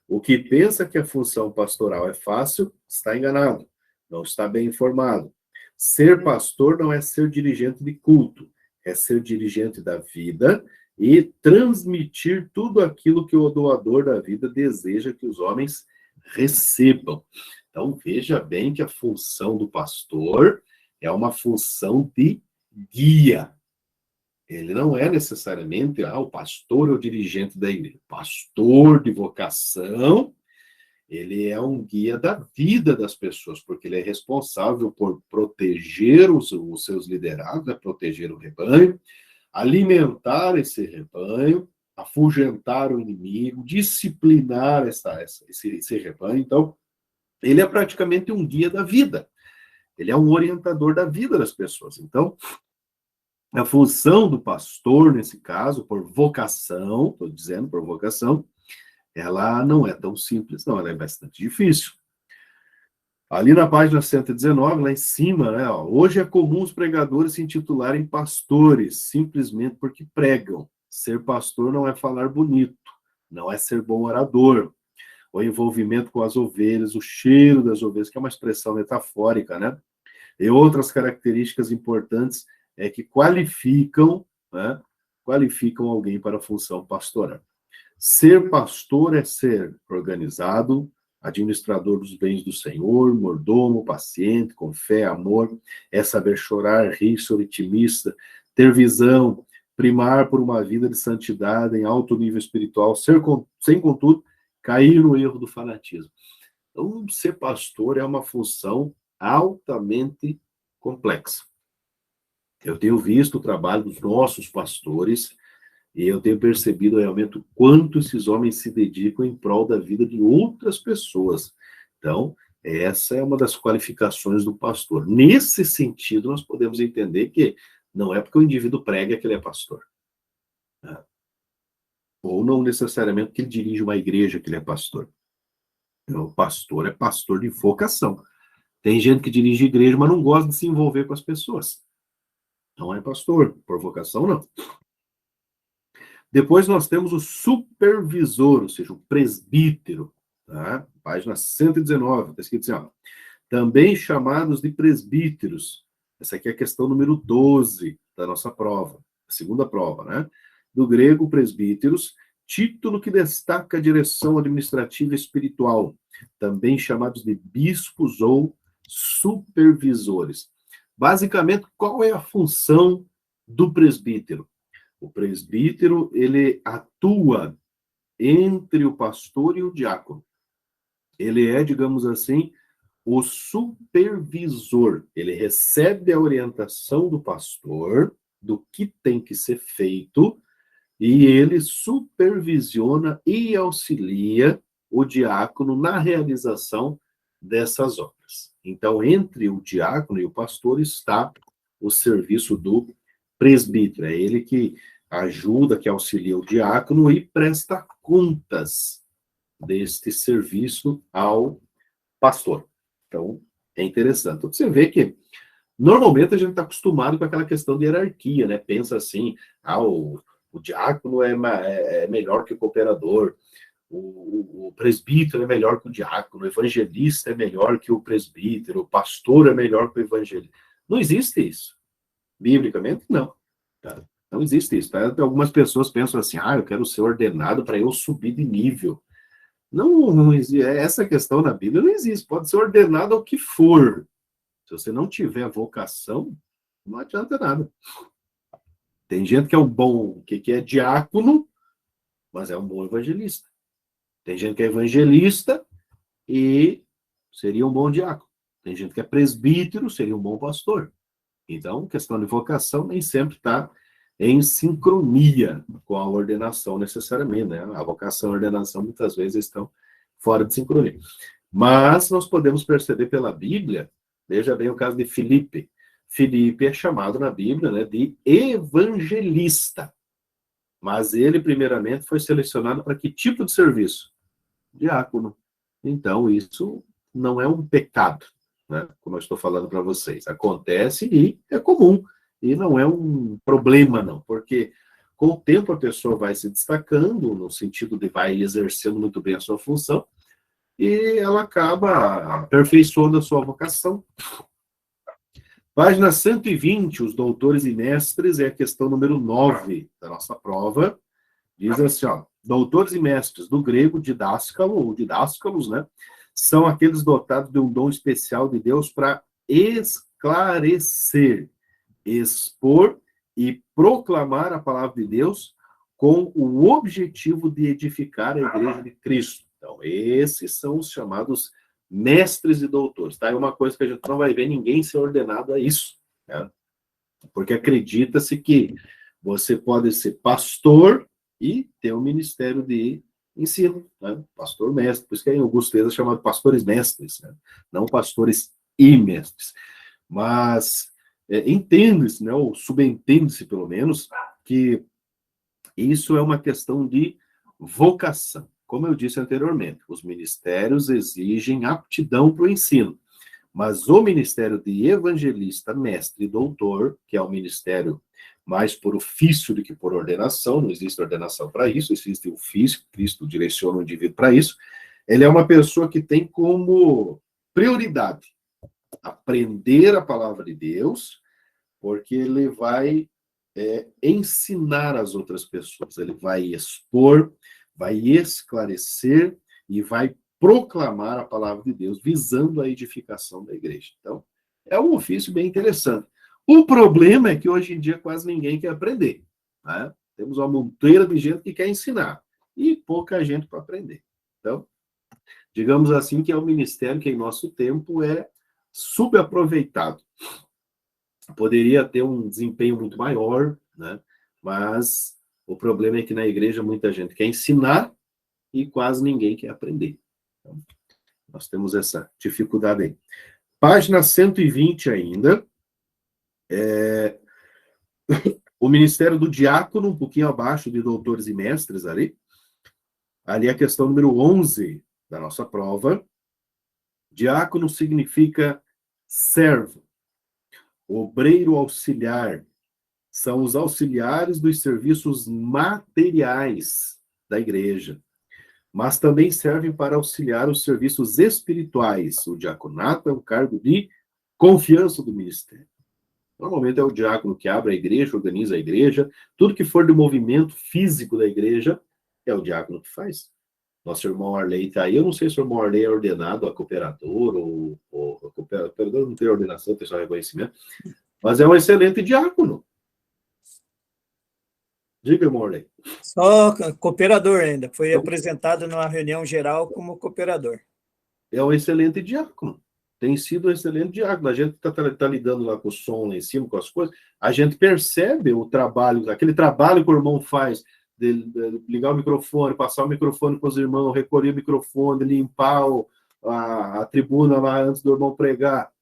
O que pensa que a função pastoral é fácil, está enganado, não está bem informado. Ser pastor não é ser dirigente de culto, é ser dirigente da vida e transmitir tudo aquilo que o doador da vida deseja que os homens recebam. Então, veja bem que a função do pastor é uma função de guia. Ele não é necessariamente o pastor ou o dirigente da igreja. Pastor de vocação, ele é um guia da vida das pessoas, porque ele é responsável por proteger os seus liderados, né, proteger o rebanho, alimentar esse rebanho, afugentar o inimigo, disciplinar esse rebanho. Então, ele é praticamente um guia da vida. Ele é um orientador da vida das pessoas. Então, a função do pastor, nesse caso, por vocação, estou dizendo por vocação, ela não é tão simples, não, ela é bastante difícil. Ali na página 119, lá em cima, né, hoje é comum os pregadores se intitularem pastores, simplesmente porque pregam. Ser pastor não é falar bonito, não é ser bom orador. O envolvimento com as ovelhas, o cheiro das ovelhas, que é uma expressão metafórica, né? E outras características importantes é que qualificam, né, qualificam alguém para a função pastoral. Ser pastor é ser organizado, administrador dos bens do Senhor, mordomo, paciente, com fé, amor, é saber chorar, rir, ser otimista, ter visão, primar por uma vida de santidade em alto nível espiritual, sem, contudo, cair no erro do fanatismo. Então, ser pastor é uma função altamente complexa. Eu tenho visto o trabalho dos nossos pastores e eu tenho percebido realmente o quanto esses homens se dedicam em prol da vida de outras pessoas. Então, essa é uma das qualificações do pastor. Nesse sentido, nós podemos entender que não é porque o indivíduo prega que ele é pastor. Né? Ou não necessariamente que ele dirige uma igreja que ele é pastor. O pastor é pastor de vocação. Tem gente que dirige igreja, mas não gosta de se envolver com as pessoas. Não é pastor, por vocação não. Depois nós temos o supervisor, ou seja, o presbítero. Tá? Página 119, está escrito assim, ó, também chamados de presbíteros. Essa aqui é a questão número 12 da nossa prova, a segunda prova, né? Do grego, presbíteros, título que destaca a direção administrativa e espiritual, também chamados de bispos ou supervisores. Basicamente, qual é a função do presbítero? O presbítero, ele atua entre o pastor e o diácono. Ele é, digamos assim, o supervisor. Ele recebe a orientação do pastor do que tem que ser feito e ele supervisiona e auxilia o diácono na realização dessas obras. Então, entre o diácono e o pastor está o serviço do presbítero. É ele que ajuda, que auxilia o diácono e presta contas deste serviço ao pastor. Então, é interessante. Então, você vê que, normalmente, a gente está acostumado com aquela questão de hierarquia, né? Pensa assim, o diácono é melhor que o cooperador, o presbítero é melhor que o diácono, o evangelista é melhor que o presbítero, o pastor é melhor que o evangelista. Não existe isso. Biblicamente, não. Tá? Não existe isso. Tá? Algumas pessoas pensam assim, eu quero ser ordenado para eu subir de nível. Não existe. Essa questão na Bíblia não existe. Pode ser ordenado ao que for. Se você não tiver vocação, não adianta nada. Tem gente que é um bom, que é diácono, mas é um bom evangelista. Tem gente que é evangelista e seria um bom diácono. Tem gente que é presbítero, seria um bom pastor. Então, questão de vocação nem sempre está em sincronia com a ordenação necessariamente, né? A vocação e a ordenação muitas vezes estão fora de sincronia. Mas nós podemos perceber pela Bíblia, veja bem o caso de Filipe. Filipe é chamado na Bíblia, né, de evangelista. Mas ele, primeiramente, foi selecionado para que tipo de serviço? Diácono. Então, isso não é um pecado, né? Como eu estou falando para vocês. Acontece e é comum. E não é um problema, não. Porque com o tempo a pessoa vai se destacando, no sentido de vai exercendo muito bem a sua função, e ela acaba aperfeiçoando a sua vocação. Página 120, os doutores e mestres, é a questão número 9 da nossa prova. Diz assim, doutores e mestres, do grego, didáscalo, ou didáscalos, né? São aqueles dotados de um dom especial de Deus para esclarecer, expor e proclamar a palavra de Deus com o objetivo de edificar a igreja de Cristo. Então, esses são os chamados mestres e doutores. Tá? É uma coisa que a gente não vai ver ninguém ser ordenado a isso. Né? Porque acredita-se que você pode ser pastor e ter um ministério de ensino, né? Pastor mestre, por isso que em alguns textos é chamado pastores mestres, né? Não pastores e mestres. Mas entende-se, né, ou subentende-se pelo menos, que isso é uma questão de vocação. Como eu disse anteriormente, os ministérios exigem aptidão para o ensino, mas o ministério de evangelista, mestre e doutor, que é o ministério mais por ofício do que por ordenação, não existe ordenação para isso, existe ofício, Cristo direciona o indivíduo para isso, ele é uma pessoa que tem como prioridade aprender a palavra de Deus, porque ele vai ensinar as outras pessoas, ele vai expor, vai esclarecer e vai proclamar a palavra de Deus, visando a edificação da igreja. Então, é um ofício bem interessante. O problema é que hoje em dia quase ninguém quer aprender. Né? Temos uma monteira de gente que quer ensinar e pouca gente para aprender. Então, digamos assim que é um ministério que em nosso tempo é subaproveitado. Poderia ter um desempenho muito maior, né? Mas o problema é que na igreja muita gente quer ensinar e quase ninguém quer aprender. Então, nós temos essa dificuldade aí. Página 120 ainda. O ministério do diácono, um pouquinho abaixo de doutores e mestres ali. Ali a questão número 11 da nossa prova. Diácono significa servo, obreiro auxiliar. São os auxiliares dos serviços materiais da igreja, mas também servem para auxiliar os serviços espirituais. O diaconato é um cargo de confiança do ministério. Normalmente é o diácono que abre a igreja, organiza a igreja, tudo que for de movimento físico da igreja, é o diácono que faz. Nosso irmão Arley está aí, eu não sei se o irmão Arley é ordenado a cooperador, ou cooperador não tem ordenação, tem só reconhecimento, mas é um excelente diácono. Diga, irmão Arley. Só cooperador ainda, foi apresentado numa reunião geral como cooperador. É um excelente diácono. Tem sido um excelente diácono. A gente está lidando lá com o som lá em cima, com as coisas, a gente percebe o trabalho, aquele trabalho que o irmão faz, de ligar o microfone, passar o microfone para os irmãos, recolher o microfone, limpar a tribuna lá antes do irmão pregar.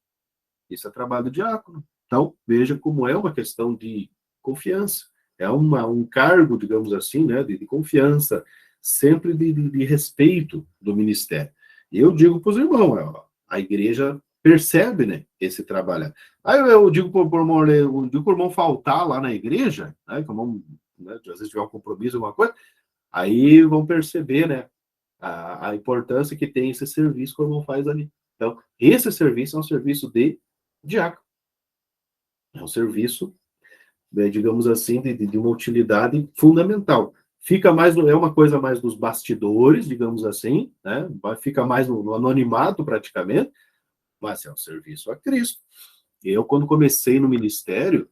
Isso é trabalho do diácono. Então, veja como é uma questão de confiança. É um cargo, digamos assim, né, de confiança, sempre de respeito do ministério. E eu digo para os irmãos, a igreja percebe, né, esse trabalho. Aí eu digo para o irmão faltar lá na igreja, né, que o irmão, né, às vezes tiver um compromisso, alguma coisa, aí vão perceber, né, a importância que tem esse serviço que o irmão faz ali. Então, esse serviço é um serviço de diácono. É um serviço, digamos assim, de uma utilidade fundamental. Fica mais, é uma coisa mais dos bastidores, digamos assim, né? Fica mais no anonimato, praticamente, mas é um serviço a Cristo. Eu, quando comecei no ministério,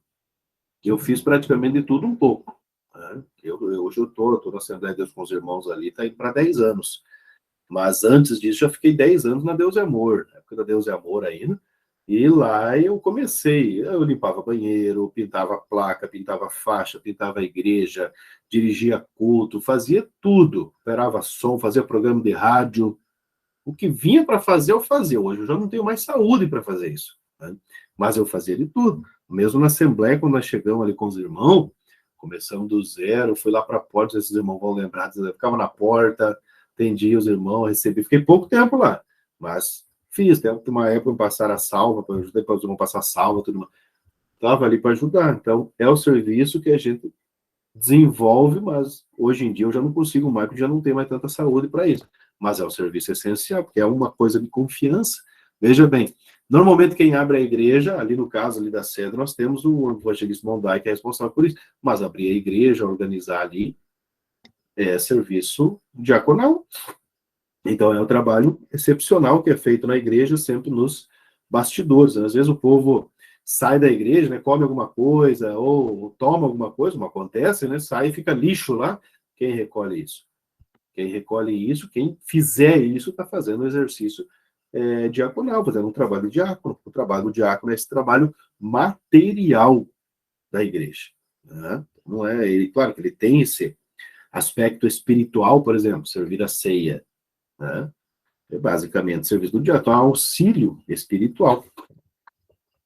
eu fiz praticamente de tudo um pouco. Né? Hoje eu estou na Assembleia de Deus com os irmãos ali, está indo para 10 anos. Mas antes disso, já fiquei 10 anos na Deus é Amor, na época da Deus é Amor ainda. E lá eu comecei, eu limpava banheiro, pintava placa, pintava faixa, pintava a igreja, dirigia culto, fazia tudo. Operava som, fazia programa de rádio. O que vinha para fazer, eu fazia. Hoje eu já não tenho mais saúde para fazer isso. Né? Mas eu fazia de tudo. Mesmo na Assembleia, quando nós chegamos ali com os irmãos, começamos do zero, fui lá para a porta, esses irmãos vão lembrar, eu ficava na porta, atendi os irmãos, recebi, fiquei pouco tempo lá, mas fiz, tem uma época que passaram a salva, para ajudar para os irmãos passar a salva, tudo mais. Estava ali para ajudar, então é o serviço que a gente desenvolve, mas hoje em dia eu já não consigo mais, porque já não tenho mais tanta saúde para isso, mas é um serviço essencial, porque é uma coisa de confiança. Veja bem, normalmente quem abre a igreja, ali no caso ali da sede, nós temos o evangelista Mondai, que é responsável por isso, mas abrir a igreja, organizar ali, é serviço diaconal. Então, é um trabalho excepcional que é feito na igreja, sempre nos bastidores. Às vezes o povo sai da igreja, né, come alguma coisa, ou toma alguma coisa, como acontece, né, sai e fica lixo lá. Quem recolhe isso? Quem recolhe isso, quem fizer isso, está fazendo um exercício diaconal, fazendo um trabalho diácono. O trabalho do diácono é esse trabalho material da igreja. Né? Não é, ele, claro que ele tem esse aspecto espiritual, por exemplo, servir a ceia. Né? É basicamente serviço do diácono, é um auxílio espiritual.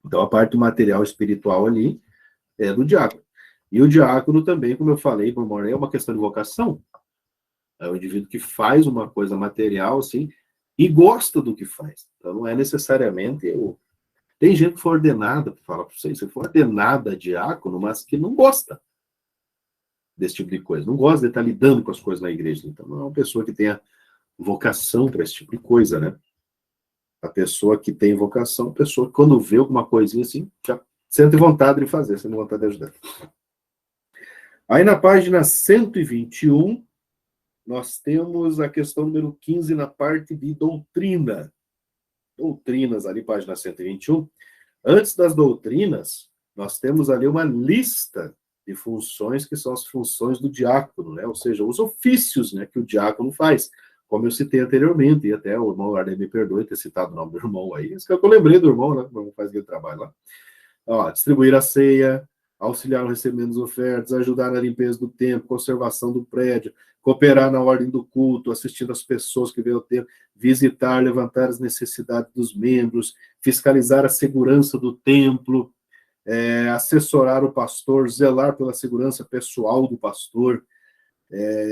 Então, a parte material espiritual ali é do diácono. E o diácono também, como eu falei, é uma questão de vocação. É o indivíduo que faz uma coisa material, assim, e gosta do que faz. Então, não é necessariamente... Tem gente que foi ordenada, fala para vocês, você foi ordenada a diácono, mas que não gosta desse tipo de coisa. Não gosta de estar lidando com as coisas na igreja. Então, não é uma pessoa que tenha vocação para esse tipo de coisa, né? A pessoa que tem vocação, a pessoa que quando vê alguma coisinha assim, já sente vontade de fazer, sente vontade de ajudar. Aí na página 121, nós temos a questão número 15 na parte de doutrina. Doutrinas ali, página 121. Antes das doutrinas, nós temos ali uma lista de funções que são as funções do diácono, né? Ou seja, os ofícios, né, que o diácono faz. Como eu citei anteriormente, e até o irmão Arden me perdoe ter citado o nome do irmão aí, isso que eu lembrei do irmão, né? O irmão faz aquele trabalho lá. Ó, distribuir a ceia, auxiliar no recebimento das ofertas, ajudar na limpeza do templo, conservação do prédio, cooperar na ordem do culto, assistindo as pessoas que veem o templo, visitar, levantar as necessidades dos membros, fiscalizar a segurança do templo, assessorar o pastor, zelar pela segurança pessoal do pastor,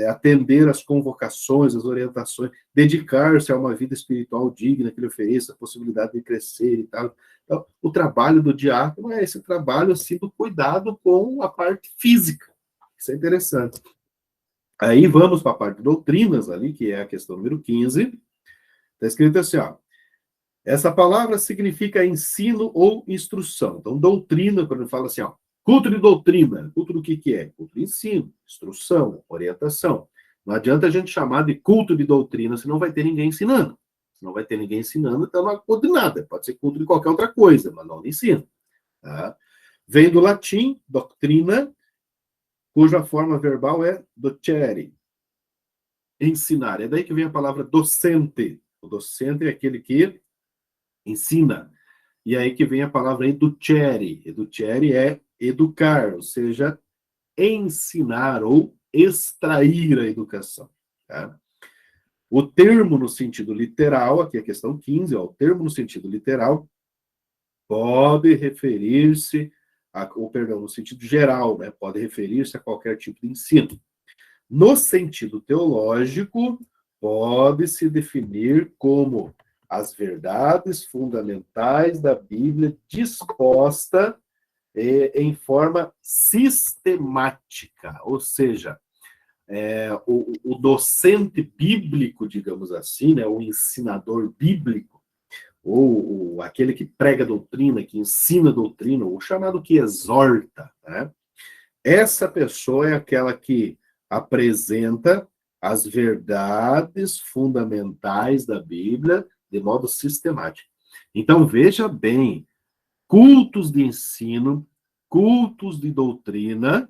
atender às convocações, às orientações, dedicar-se a uma vida espiritual digna que lhe ofereça a possibilidade de crescer e tal. Então, o trabalho do diácono é esse trabalho assim, do cuidado com a parte física. Isso é interessante. Aí vamos para a parte de doutrinas ali, que é a questão número 15. Está escrito assim, ó. Essa palavra significa ensino ou instrução. Então, doutrina, quando fala assim, ó, culto de doutrina, culto do que é? Culto de ensino, instrução, orientação. Não adianta a gente chamar de culto de doutrina, se não vai ter ninguém ensinando. Se não vai ter ninguém ensinando, então não é culto de nada. Pode ser culto de qualquer outra coisa, mas não de ensino. Tá? Vem do latim, doctrina, cuja forma verbal é docere, ensinar. É daí que vem a palavra docente. O docente é aquele que ensina. E aí que vem a palavra educere. Educere é educar, ou seja, ensinar ou extrair a educação. Tá? O termo no sentido literal, aqui é a questão 15, ó, o termo no sentido literal pode referir-se, ou perdão, no sentido geral, né, pode referir-se a qualquer tipo de ensino. No sentido teológico, pode-se definir como as verdades fundamentais da Bíblia disposta em forma sistemática, ou seja, o docente bíblico, digamos assim, né, o ensinador bíblico, ou aquele que prega doutrina, que ensina doutrina, o chamado que exorta, né? Essa pessoa é aquela que apresenta as verdades fundamentais da Bíblia de modo sistemático. Então, veja bem, cultos de ensino, cultos de doutrina,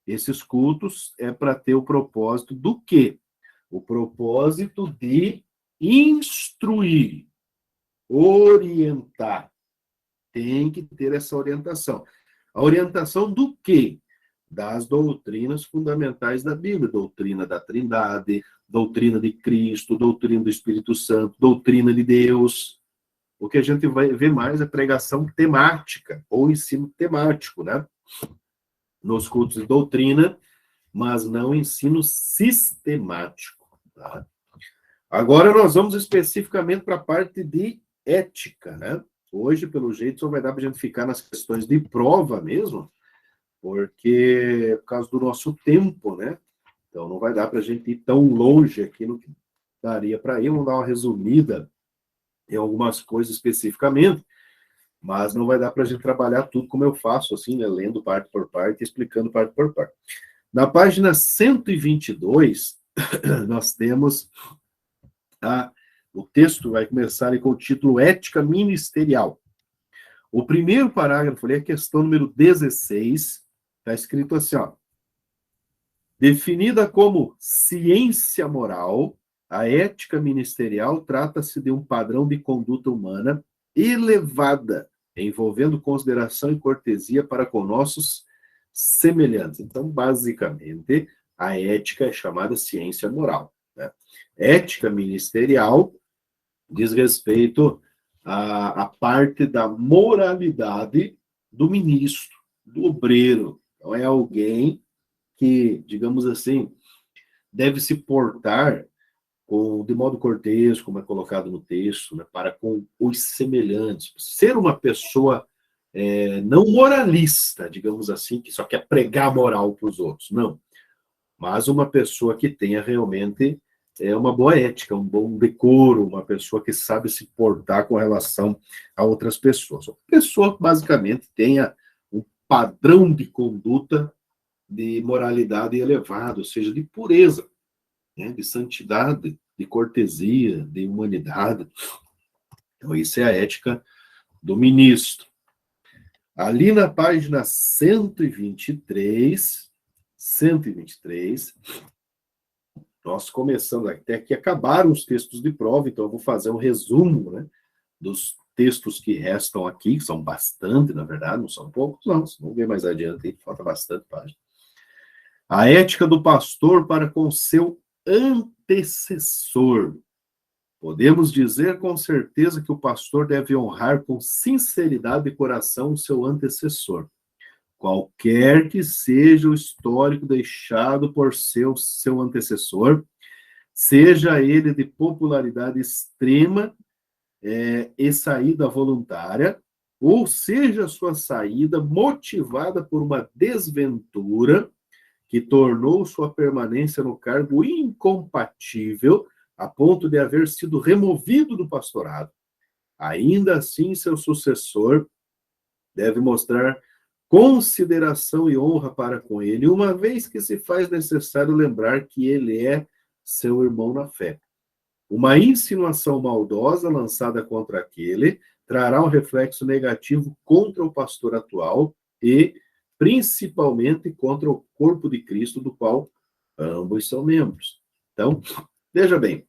esses cultos é para ter o propósito do quê? O propósito de instruir, orientar. Tem que ter essa orientação. A orientação do quê? Das doutrinas fundamentais da Bíblia, doutrina da Trindade, doutrina de Cristo, doutrina do Espírito Santo, doutrina de Deus. O que a gente vai ver mais é pregação temática, ou ensino temático, né? Nos cultos de doutrina, mas não ensino sistemático. Tá? Agora nós vamos especificamente para a parte de ética, né? Hoje, pelo jeito, só vai dar para a gente ficar nas questões de prova mesmo, porque por causa do nosso tempo, né? Então não vai dar para a gente ir tão longe aqui no que daria para ir. Vamos dar uma resumida em algumas coisas especificamente, mas não vai dar para a gente trabalhar tudo como eu faço, assim, né? Lendo parte por parte, explicando parte por parte. Na página 122, nós temos o texto vai começar ali com o título Ética Ministerial. O primeiro parágrafo ali é a questão número 16, está escrito assim, ó. Definida como ciência moral, a ética ministerial trata-se de um padrão de conduta humana elevada, envolvendo consideração e cortesia para com nossos semelhantes. Então, basicamente, a ética é chamada ciência moral, né? Ética ministerial diz respeito à parte da moralidade do ministro, do obreiro. Então, é alguém que, digamos assim, deve se portar de modo cortês, como é colocado no texto, né, para com os semelhantes. Ser uma pessoa não moralista, digamos assim, que só quer pregar moral para os outros, não. Mas uma pessoa que tenha realmente uma boa ética, um bom decoro, uma pessoa que sabe se portar com relação a outras pessoas. Uma pessoa, basicamente, tenha um padrão de conduta de moralidade elevado, ou seja, de pureza, né, de santidade, de cortesia, de humanidade. Então, isso é a ética do ministro. Ali na página 123, nós começamos até aqui, acabaram os textos de prova, então eu vou fazer um resumo, né, dos textos que restam aqui, que são bastante, na verdade, não são poucos, não, vamos ver mais adiante, falta bastante página. A ética do pastor para com seu antecessor. Podemos dizer com certeza que o pastor deve honrar com sinceridade de coração o seu antecessor, qualquer que seja o histórico deixado por seu antecessor, seja ele de popularidade extrema e saída voluntária, ou seja sua saída motivada por uma desventura que tornou sua permanência no cargo incompatível a ponto de haver sido removido do pastorado. Ainda assim, seu sucessor deve mostrar consideração e honra para com ele, uma vez que se faz necessário lembrar que ele é seu irmão na fé. Uma insinuação maldosa lançada contra aquele trará um reflexo negativo contra o pastor atual e, principalmente, contra o corpo de Cristo, do qual ambos são membros. Então, veja bem,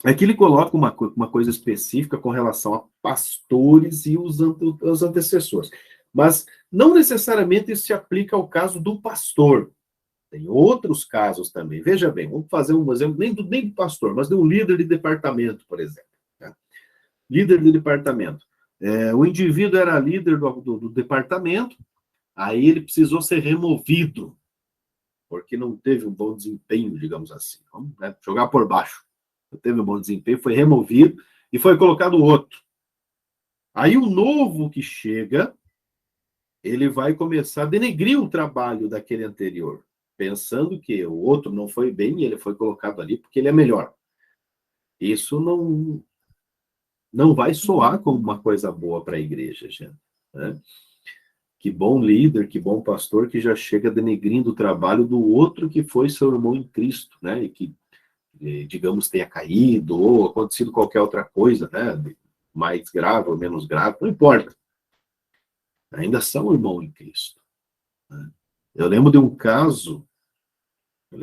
aqui ele coloca uma coisa específica com relação a pastores e os antecessores. Mas não necessariamente isso se aplica ao caso do pastor. Tem outros casos também. Veja bem, vamos fazer um exemplo, nem do pastor, mas de um líder de departamento, por exemplo. Né? Líder de departamento. O indivíduo era líder do departamento, aí ele precisou ser removido, porque não teve um bom desempenho, digamos assim. Vamos, né, jogar por baixo. Não teve um bom desempenho, foi removido e foi colocado outro. Aí o novo que chega, ele vai começar a denegrir o trabalho daquele anterior. pensando que o outro não foi bem e ele foi colocado ali porque ele é melhor. Isso não vai soar como uma coisa boa para a igreja, gente, né? Que bom líder, que bom pastor que já chega denegrindo o trabalho do outro que foi seu irmão em Cristo, né? E que, digamos, tenha caído ou acontecido qualquer outra coisa, né? Mais grave ou menos grave, não importa. Ainda são irmão em Cristo, né? Eu lembro de um caso, eu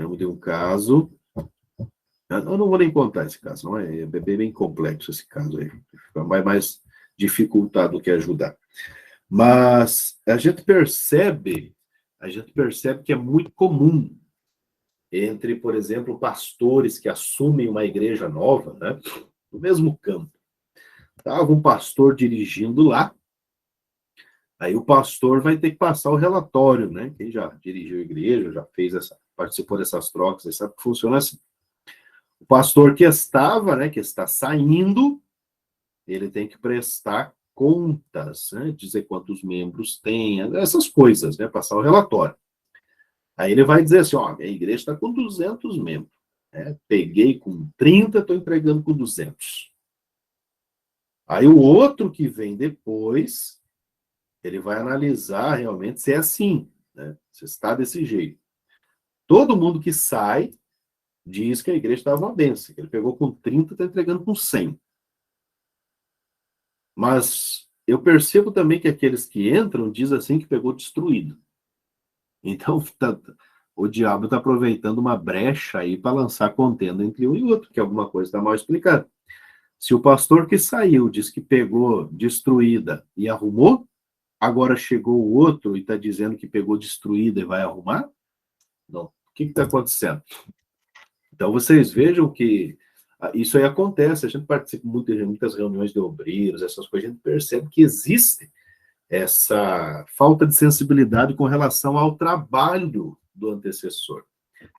não vou nem contar esse caso, não é bem complexo esse caso aí, vai mais dificultar do que ajudar. Mas a gente percebe que é muito comum entre, por exemplo, pastores que assumem uma igreja nova, né, no mesmo campo. Estava um pastor dirigindo lá, aí o pastor vai ter que passar o relatório, né? Quem já dirigiu a igreja, já participou dessas trocas, sabe que funciona assim. O pastor que estava, né, que está saindo, ele tem que prestar contas, né, dizer quantos membros tem, essas coisas, né, passar o relatório. Aí ele vai dizer assim, ó, minha igreja está com 200 membros, né, peguei com 30, estou entregando com 200. Aí o outro que vem depois, ele vai analisar realmente se é assim, né, se está desse jeito. Todo mundo que sai diz que a igreja estava uma bênção, que ele pegou com 30, está entregando com 100. Mas eu percebo também que aqueles que entram diz assim que pegou destruído. Então, o diabo está aproveitando uma brecha aí para lançar contenda entre um e outro, que alguma coisa está mal explicada. Se o pastor que saiu diz que pegou destruída e arrumou, agora chegou o outro e está dizendo que pegou destruída e vai arrumar? Não. O que está acontecendo? Então, vocês vejam que isso aí acontece. A gente participa muito de muitas reuniões de obreiros, essas coisas, a gente percebe que existe essa falta de sensibilidade com relação ao trabalho do antecessor.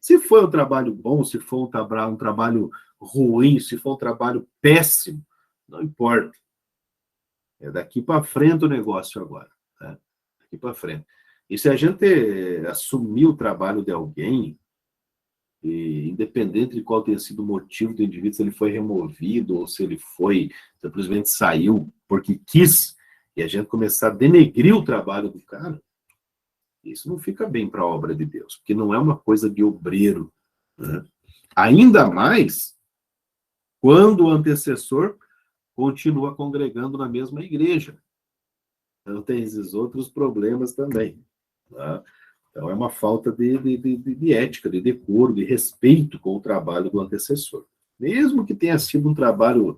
Se foi um trabalho bom, se for um trabalho ruim, se for um trabalho péssimo, não importa. É daqui para frente o negócio agora, né? Daqui para frente. E se a gente assumir o trabalho de alguém, e independente de qual tenha sido o motivo do indivíduo, se ele foi removido ou se ele simplesmente saiu porque quis, e a gente começar a denegrir o trabalho do cara, isso não fica bem para a obra de Deus, porque não é uma coisa de obreiro, né? Ainda mais quando o antecessor continua congregando na mesma igreja. Então tem esses outros problemas também, tá? Então é uma falta de ética, de decoro, de respeito com o trabalho do antecessor. Mesmo que tenha sido um trabalho,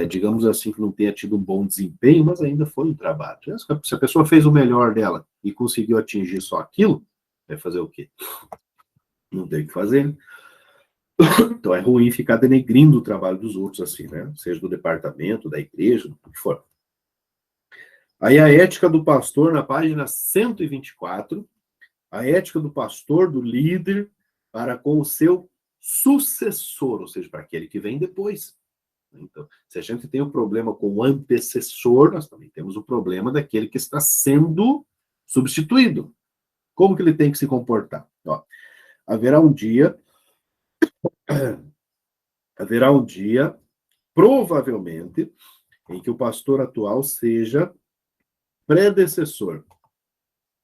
digamos assim, que não tenha tido um bom desempenho, mas ainda foi um trabalho. Se a pessoa fez o melhor dela e conseguiu atingir só aquilo, vai fazer o quê? Não tem o que fazer. Então é ruim ficar denegrindo o trabalho dos outros assim, né? Seja do departamento, da igreja, do que for. Aí a ética do pastor, na página 124, a ética do pastor, do líder, para com o seu sucessor, ou seja, para aquele que vem depois. Então, se a gente tem um problema com o antecessor, nós também temos o problema daquele que está sendo substituído. Como que ele tem que se comportar? Ó, haverá um dia, provavelmente, em que o pastor atual seja predecessor,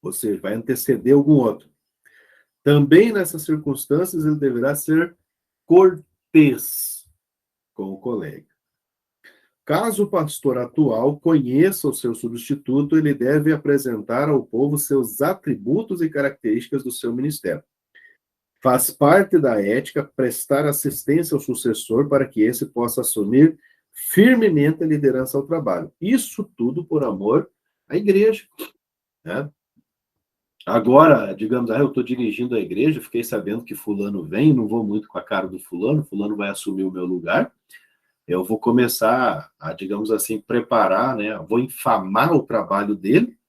ou seja, vai anteceder algum outro. Também nessas circunstâncias ele deverá ser cortês com o colega. Caso o pastor atual conheça o seu substituto, ele deve apresentar ao povo seus atributos e características do seu ministério. Faz parte da ética prestar assistência ao sucessor para que esse possa assumir firmemente a liderança ao trabalho. Isso tudo por amor à igreja, né? Agora, digamos, eu estou dirigindo a igreja, fiquei sabendo que fulano vem, não vou muito com a cara do fulano vai assumir o meu lugar, eu vou começar a, digamos assim, preparar, né? Vou infamar o trabalho dele,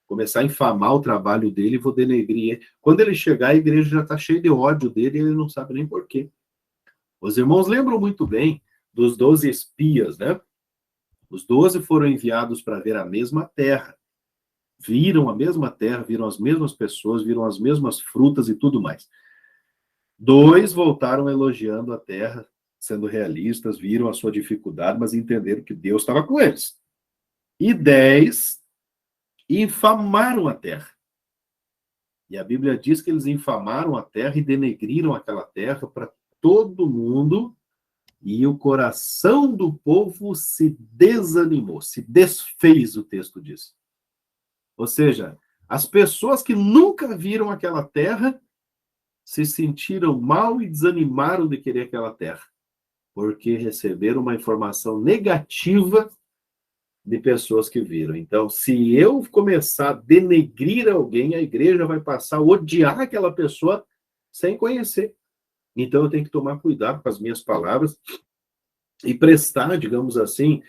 começar a infamar o trabalho dele e vou denegrir ele. Quando ele chegar, a igreja já está cheia de ódio dele e ele não sabe nem por quê. Os irmãos lembram muito bem dos 12 espias, né? Os 12 foram enviados para ver a mesma terra. viram a mesma terra, viram as mesmas pessoas, viram as mesmas frutas e tudo mais. 2 voltaram elogiando a terra, sendo realistas, viram a sua dificuldade, mas entenderam que Deus estava com eles. E 10 infamaram a terra. E a Bíblia diz que eles infamaram a terra e denegriram aquela terra para todo mundo, e o coração do povo se desanimou, se desfez, o texto diz. Ou seja, as pessoas que nunca viram aquela terra se sentiram mal e desanimaram de querer aquela terra, porque receberam uma informação negativa de pessoas que viram. Então, se eu começar a denegrir alguém, a igreja vai passar a odiar aquela pessoa sem conhecer. Então, eu tenho que tomar cuidado com as minhas palavras e prestar, digamos assim,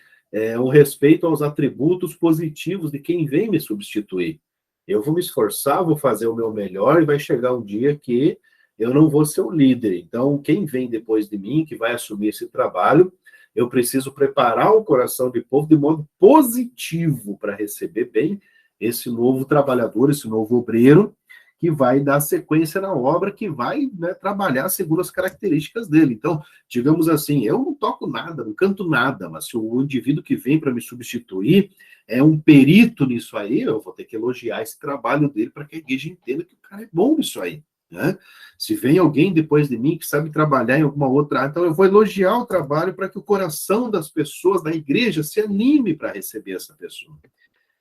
um respeito aos atributos positivos de quem vem me substituir. Eu vou me esforçar, vou fazer o meu melhor, e vai chegar um dia que eu não vou ser o líder. Então, quem vem depois de mim, que vai assumir esse trabalho, eu preciso preparar o coração do povo de modo positivo para receber bem esse novo trabalhador, esse novo obreiro, que vai dar sequência na obra, que vai, né, trabalhar segundo as características dele. Então, digamos assim, eu não toco nada, não canto nada, mas se o indivíduo que vem para me substituir é um perito nisso aí, eu vou ter que elogiar esse trabalho dele para que a igreja entenda que o cara é bom nisso aí. Né? Se vem alguém depois de mim que sabe trabalhar em alguma outra área, então eu vou elogiar o trabalho para que o coração das pessoas da igreja se anime para receber essa pessoa.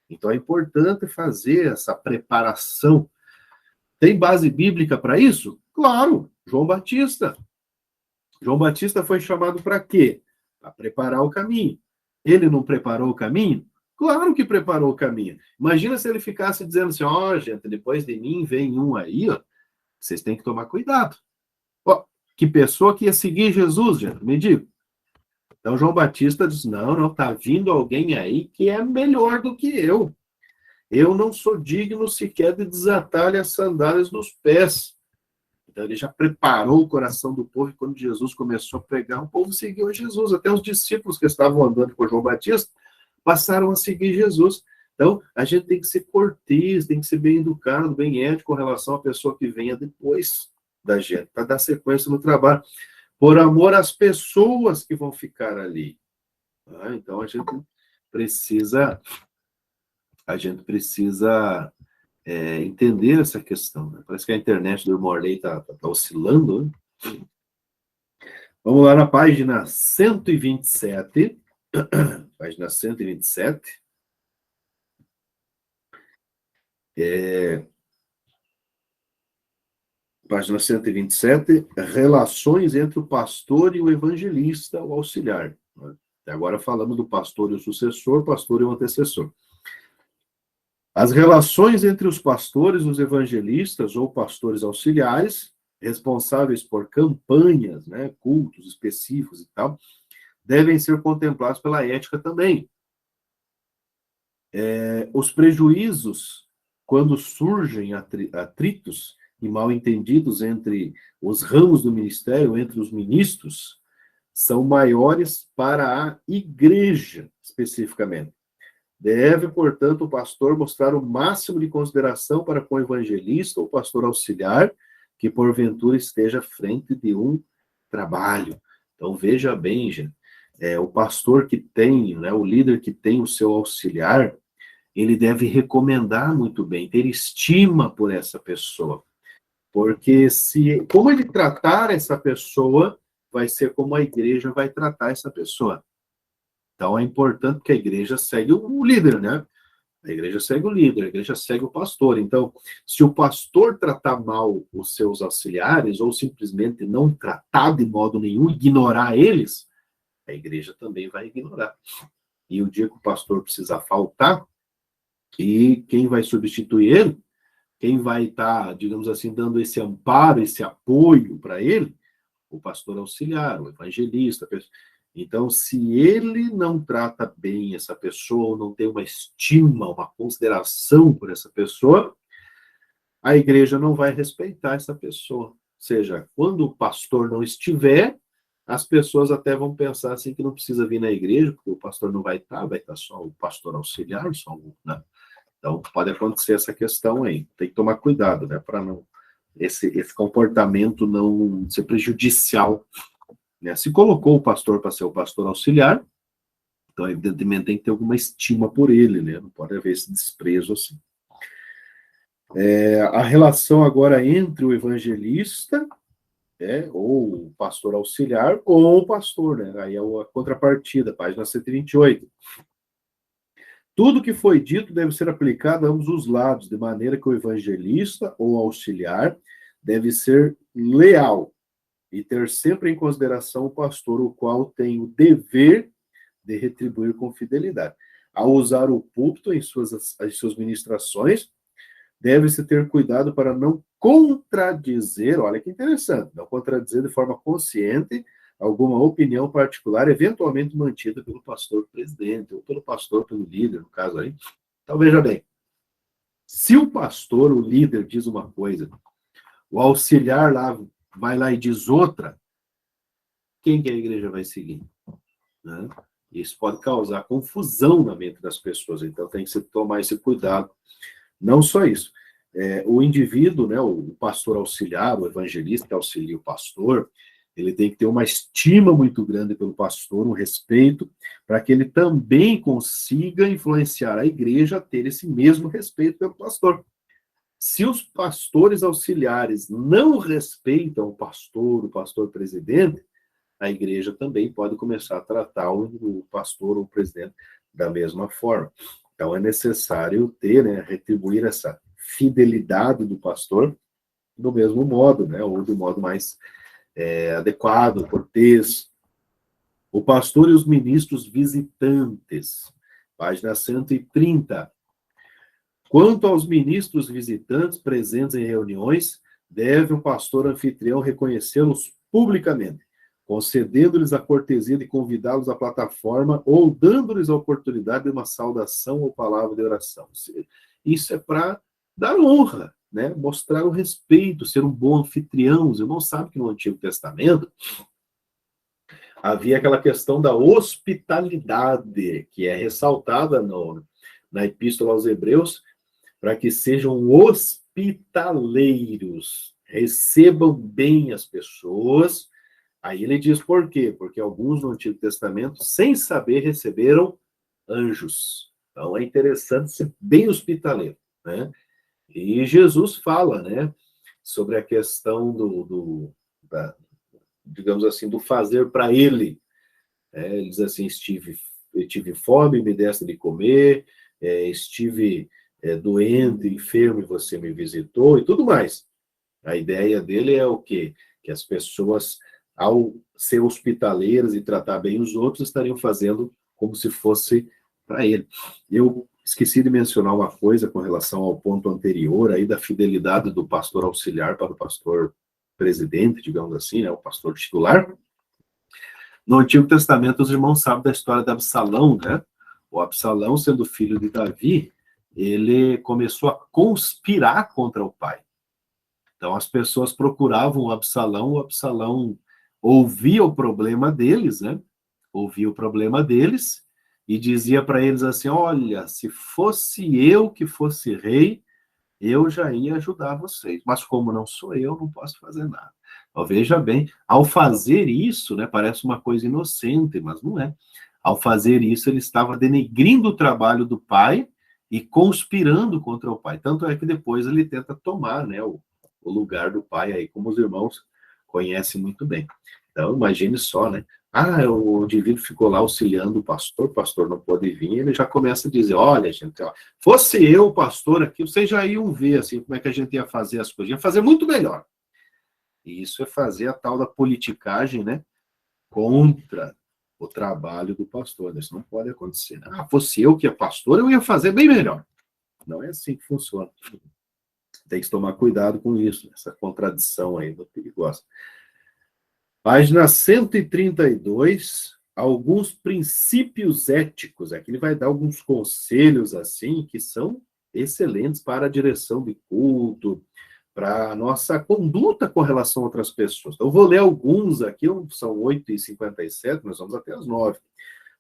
Então é importante fazer essa preparação. Tem base bíblica para isso? Claro, João Batista. João Batista foi chamado para quê? Para preparar o caminho. Ele não preparou o caminho? Claro que preparou o caminho. Imagina se ele ficasse dizendo assim, ó, gente, depois de mim vem um aí, ó, vocês têm que tomar cuidado. Ó, que pessoa que ia seguir Jesus, gente, me diga. Então, João Batista diz, não, tá vindo alguém aí que é melhor do que eu. Eu não sou digno sequer de desatar-lhe as sandálias dos pés. Então, ele já preparou o coração do povo, e quando Jesus começou a pregar, o povo seguiu a Jesus. Até os discípulos que estavam andando com João Batista passaram a seguir Jesus. Então, a gente tem que ser cortês, tem que ser bem educado, bem ético com relação à pessoa que venha depois da gente, para dar sequência no trabalho, por amor às pessoas que vão ficar ali. Então, a gente precisa entender essa questão. Né? Parece que a internet do Morley está oscilando. Né? Vamos lá na página 127. Página 127. Página 127, relações entre o pastor e o evangelista, o auxiliar. Agora falamos do pastor e o sucessor, pastor e o antecessor. As relações entre os pastores, os evangelistas ou pastores auxiliares, responsáveis por campanhas, né, cultos específicos e tal, devem ser contemplados pela ética também. Os prejuízos, quando surgem atritos e mal-entendidos entre os ramos do ministério, entre os ministros, são maiores para a igreja, especificamente. Deve, portanto, o pastor mostrar o máximo de consideração para com o evangelista ou pastor auxiliar, que porventura esteja à frente de um trabalho. Então, veja bem, gente, o pastor que tem, né, o líder que tem o seu auxiliar, ele deve recomendar muito bem, ter estima por essa pessoa. Porque como ele tratar essa pessoa, vai ser como a igreja vai tratar essa pessoa. Então, é importante que a igreja segue o líder, né? A igreja segue o líder, a igreja segue o pastor. Então, se o pastor tratar mal os seus auxiliares, ou simplesmente não tratar de modo nenhum, ignorar eles, a igreja também vai ignorar. E o dia que o pastor precisar faltar, e quem vai substituir ele, quem vai estar, digamos assim, dando esse amparo, esse apoio para ele, o pastor auxiliar, o evangelista. Então, se ele não trata bem essa pessoa, ou não tem uma estima, uma consideração por essa pessoa, a igreja não vai respeitar essa pessoa. Ou seja, quando o pastor não estiver, as pessoas até vão pensar assim que não precisa vir na igreja, porque o pastor não vai estar só o pastor auxiliar, só o... Né? Então, pode acontecer essa questão aí. Tem que tomar cuidado, né, para não esse comportamento não ser prejudicial, né? Se colocou o pastor para ser o pastor auxiliar, então, evidentemente, tem que ter alguma estima por ele, né? Não pode haver esse desprezo assim. A relação agora entre o evangelista, ou o pastor auxiliar, ou o pastor, né? Aí é a contrapartida, página 128. Tudo que foi dito deve ser aplicado a ambos os lados, de maneira que o evangelista ou auxiliar deve ser leal e ter sempre em consideração o pastor, o qual tem o dever de retribuir com fidelidade. Ao usar o púlpito em suas ministrações, deve-se ter cuidado para não contradizer, olha que interessante, não contradizer de forma consciente alguma opinião particular, eventualmente mantida pelo pastor presidente, ou pelo pastor, pelo líder, no caso aí. Então, veja bem, se o pastor, o líder, diz uma coisa, o auxiliar lá vai lá e diz outra, quem que a igreja vai seguir? Né? Isso pode causar confusão na mente das pessoas, então tem que se tomar esse cuidado. Não só isso, o indivíduo, né, o pastor auxiliar, o evangelista que auxilia o pastor, ele tem que ter uma estima muito grande pelo pastor, um respeito, para que ele também consiga influenciar a igreja a ter esse mesmo respeito pelo pastor. Se os pastores auxiliares não respeitam o pastor presidente, a igreja também pode começar a tratar o pastor ou o presidente da mesma forma. Então, é necessário ter, né, retribuir essa fidelidade do pastor do mesmo modo, né, ou do modo mais adequado, cortês. O pastor e os ministros visitantes, página 130. Quanto aos ministros visitantes presentes em reuniões, deve o pastor anfitrião reconhecê-los publicamente, concedendo-lhes a cortesia de convidá-los à plataforma ou dando-lhes a oportunidade de uma saudação ou palavra de oração. Isso é para dar honra, né? Mostrar o respeito, ser um bom anfitrião. Os irmãos sabem que no Antigo Testamento havia aquela questão da hospitalidade, que é ressaltada na Epístola aos Hebreus, para que sejam hospitaleiros, recebam bem as pessoas. Aí ele diz por quê? Porque alguns no Antigo Testamento, sem saber, receberam anjos. Então é interessante ser bem hospitaleiro, né? E Jesus fala, né, sobre a questão digamos assim, do fazer para ele. Ele diz assim, tive fome, me deste de comer, estive doente, enfermo, e você me visitou, e tudo mais. A ideia dele é o quê? Que as pessoas, ao ser hospitaleiras e tratar bem os outros, estariam fazendo como se fosse para ele. Eu esqueci de mencionar uma coisa com relação ao ponto anterior, aí da fidelidade do pastor auxiliar para o pastor presidente, digamos assim, né, o pastor titular. No Antigo Testamento, os irmãos sabem da história de Absalão, né? O Absalão, sendo filho de Davi, ele começou a conspirar contra o pai. Então, as pessoas procuravam o Absalão ouvia o problema deles, né? Ouvia o problema deles e dizia para eles assim, olha, se fosse eu que fosse rei, eu já ia ajudar vocês. Mas como não sou eu, não posso fazer nada. Então, veja bem, ao fazer isso, né, parece uma coisa inocente, mas não é. Ao fazer isso, ele estava denegrindo o trabalho do pai e conspirando contra o pai. Tanto é que depois ele tenta tomar, né, o lugar do pai, aí como os irmãos conhecem muito bem. Então, imagine só, né? O indivíduo ficou lá auxiliando o pastor não pôde vir, ele já começa a dizer, olha, gente, ó, fosse eu o pastor aqui, vocês já iam ver, assim, como é que a gente ia fazer as coisas, ia fazer muito melhor. E isso é fazer a tal da politicagem, né, contra o trabalho do pastor. Isso não pode acontecer. Fosse eu que é pastor, eu ia fazer bem melhor. Não é assim que funciona. Tem que tomar cuidado com isso, essa contradição aí, muito perigosa. Página 132, alguns princípios éticos. Aqui ele vai dar alguns conselhos, assim, que são excelentes para a direção de culto, para a nossa conduta com relação a outras pessoas. Então, eu vou ler alguns aqui, são 8h57, nós vamos até as 9.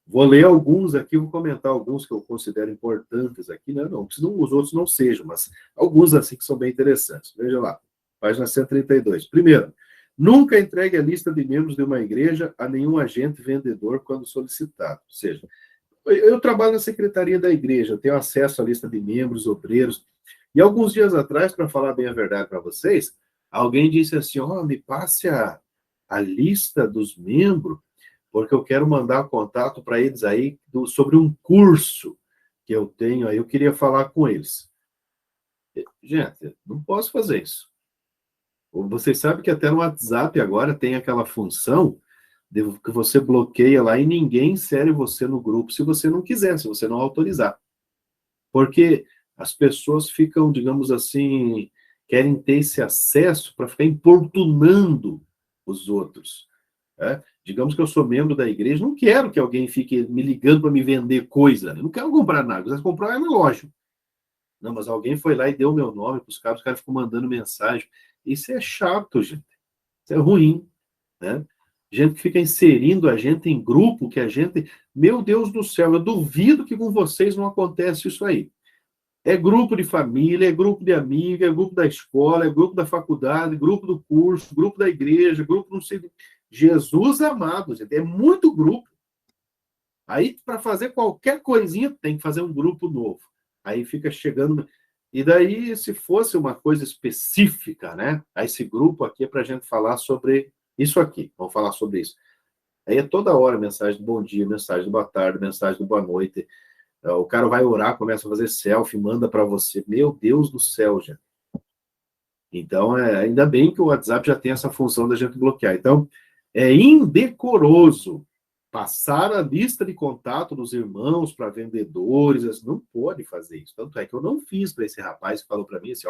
Vou ler alguns aqui, vou comentar alguns que eu considero importantes aqui, né? Não, os outros não sejam, mas alguns assim que são bem interessantes. Veja lá, página 132. Primeiro, nunca entregue a lista de membros de uma igreja a nenhum agente vendedor quando solicitado. Ou seja, eu trabalho na secretaria da igreja, tenho acesso à lista de membros, obreiros, e alguns dias atrás, para falar bem a verdade para vocês, alguém disse assim, me passe a lista dos membros, porque eu quero mandar contato para eles aí sobre um curso que eu tenho aí, eu queria falar com eles. Gente, não posso fazer isso. Vocês sabem que até no WhatsApp agora tem aquela função que você bloqueia lá e ninguém insere você no grupo se você não quiser, se você não autorizar. Porque as pessoas ficam, digamos assim, querem ter esse acesso para ficar importunando os outros. Né? Digamos que eu sou membro da igreja, não quero que alguém fique me ligando para me vender coisa. Eu não quero comprar nada. Se quiser comprar, é na loja. Não, mas alguém foi lá e deu meu nome para os caras ficam mandando mensagem. Isso é chato, gente. Isso é ruim. Né? Gente que fica inserindo a gente em grupo, que a gente... Meu Deus do céu, eu duvido que com vocês não acontece isso aí. É grupo de família, é grupo de amiga, é grupo da escola, é grupo da faculdade, grupo do curso, grupo da igreja, grupo não sei... Jesus amado, gente, é muito grupo. Aí, para fazer qualquer coisinha, tem que fazer um grupo novo. Aí fica chegando... E daí, se fosse uma coisa específica, né? Aí esse grupo aqui é para a gente falar sobre isso aqui. Vamos falar sobre isso. Aí é toda hora mensagem do bom dia, mensagem do boa tarde, mensagem do boa noite. O cara vai orar, começa a fazer selfie, manda para você. Meu Deus do céu, gente. Então, ainda bem que o WhatsApp já tem essa função da gente bloquear. Então, é indecoroso passar a lista de contato dos irmãos para vendedores. Não pode fazer isso. Tanto é que eu não fiz para esse rapaz que falou para mim assim,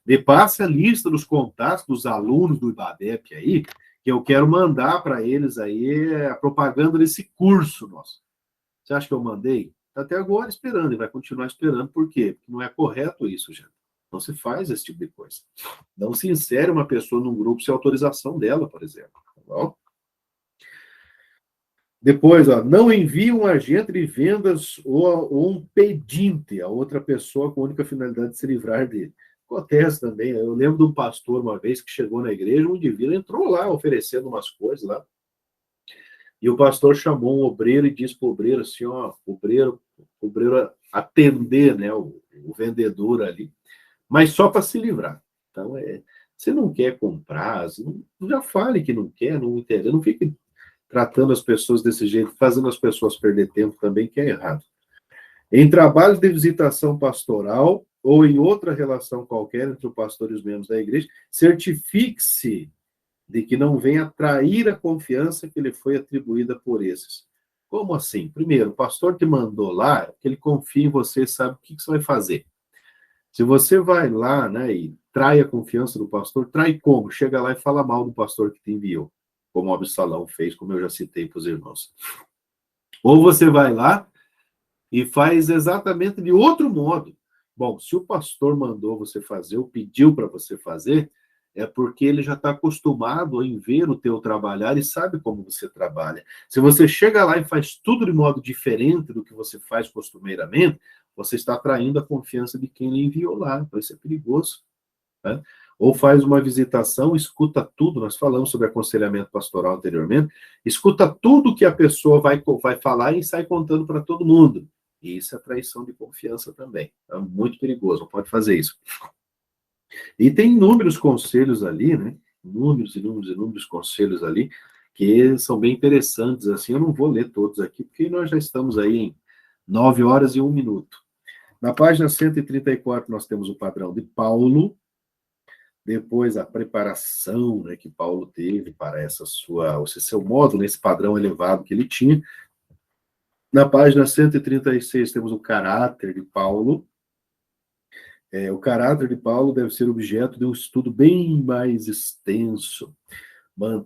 me passe a lista dos contatos dos alunos do IBADEP aí, que eu quero mandar para eles aí a propaganda desse curso nosso. Você acha que eu mandei? Está até agora esperando, e vai continuar esperando. Por quê? Porque não é correto isso, gente. Não se faz esse tipo de coisa. Não se insere uma pessoa num grupo sem autorização dela, por exemplo. Tá bom? Depois, não envie um agente de vendas ou um pedinte a outra pessoa com a única finalidade de se livrar dele. Acontece também. Eu lembro de um pastor uma vez que chegou na igreja, um indivíduo entrou lá oferecendo umas coisas lá. E o pastor chamou um obreiro e disse para o obreiro assim, obreiro atender, né, o vendedor ali, mas só para se livrar. Então, você não quer comprar, já fale que não quer, não entende, não fique tratando as pessoas desse jeito, fazendo as pessoas perder tempo também, que é errado. Em trabalho de visitação pastoral ou em outra relação qualquer entre o pastor e os membros da igreja, certifique-se de que não venha trair a confiança que lhe foi atribuída por esses. Como assim? Primeiro, o pastor te mandou lá, que ele confia em você, sabe o que você vai fazer. Se você vai lá, né, e trai a confiança do pastor, trai como? Chega lá e fala mal do pastor que te enviou, como o Absalão fez, como eu já citei para os irmãos. Ou você vai lá e faz exatamente de outro modo. Bom, se o pastor mandou você fazer, ou pediu para você fazer, é porque ele já está acostumado em ver o teu trabalhar e sabe como você trabalha. Se você chega lá e faz tudo de modo diferente do que você faz costumeiramente, você está traindo a confiança de quem lhe enviou lá. Então, isso é perigoso. Né? Ou faz uma visitação, escuta tudo, nós falamos sobre aconselhamento pastoral anteriormente, escuta tudo que a pessoa vai falar e sai contando para todo mundo. E isso é traição de confiança também. É muito perigoso, não pode fazer isso. E tem inúmeros conselhos ali, né? Inúmeros conselhos ali, que são bem interessantes, assim, eu não vou ler todos aqui, porque nós já estamos aí em 9 horas e 1 minuto. Na página 134, nós temos o padrão de Paulo, depois a preparação, né, que Paulo teve para esse seu módulo, esse padrão elevado que ele tinha. Na página 136, temos o caráter de Paulo. O caráter de Paulo deve ser objeto de um estudo bem mais extenso.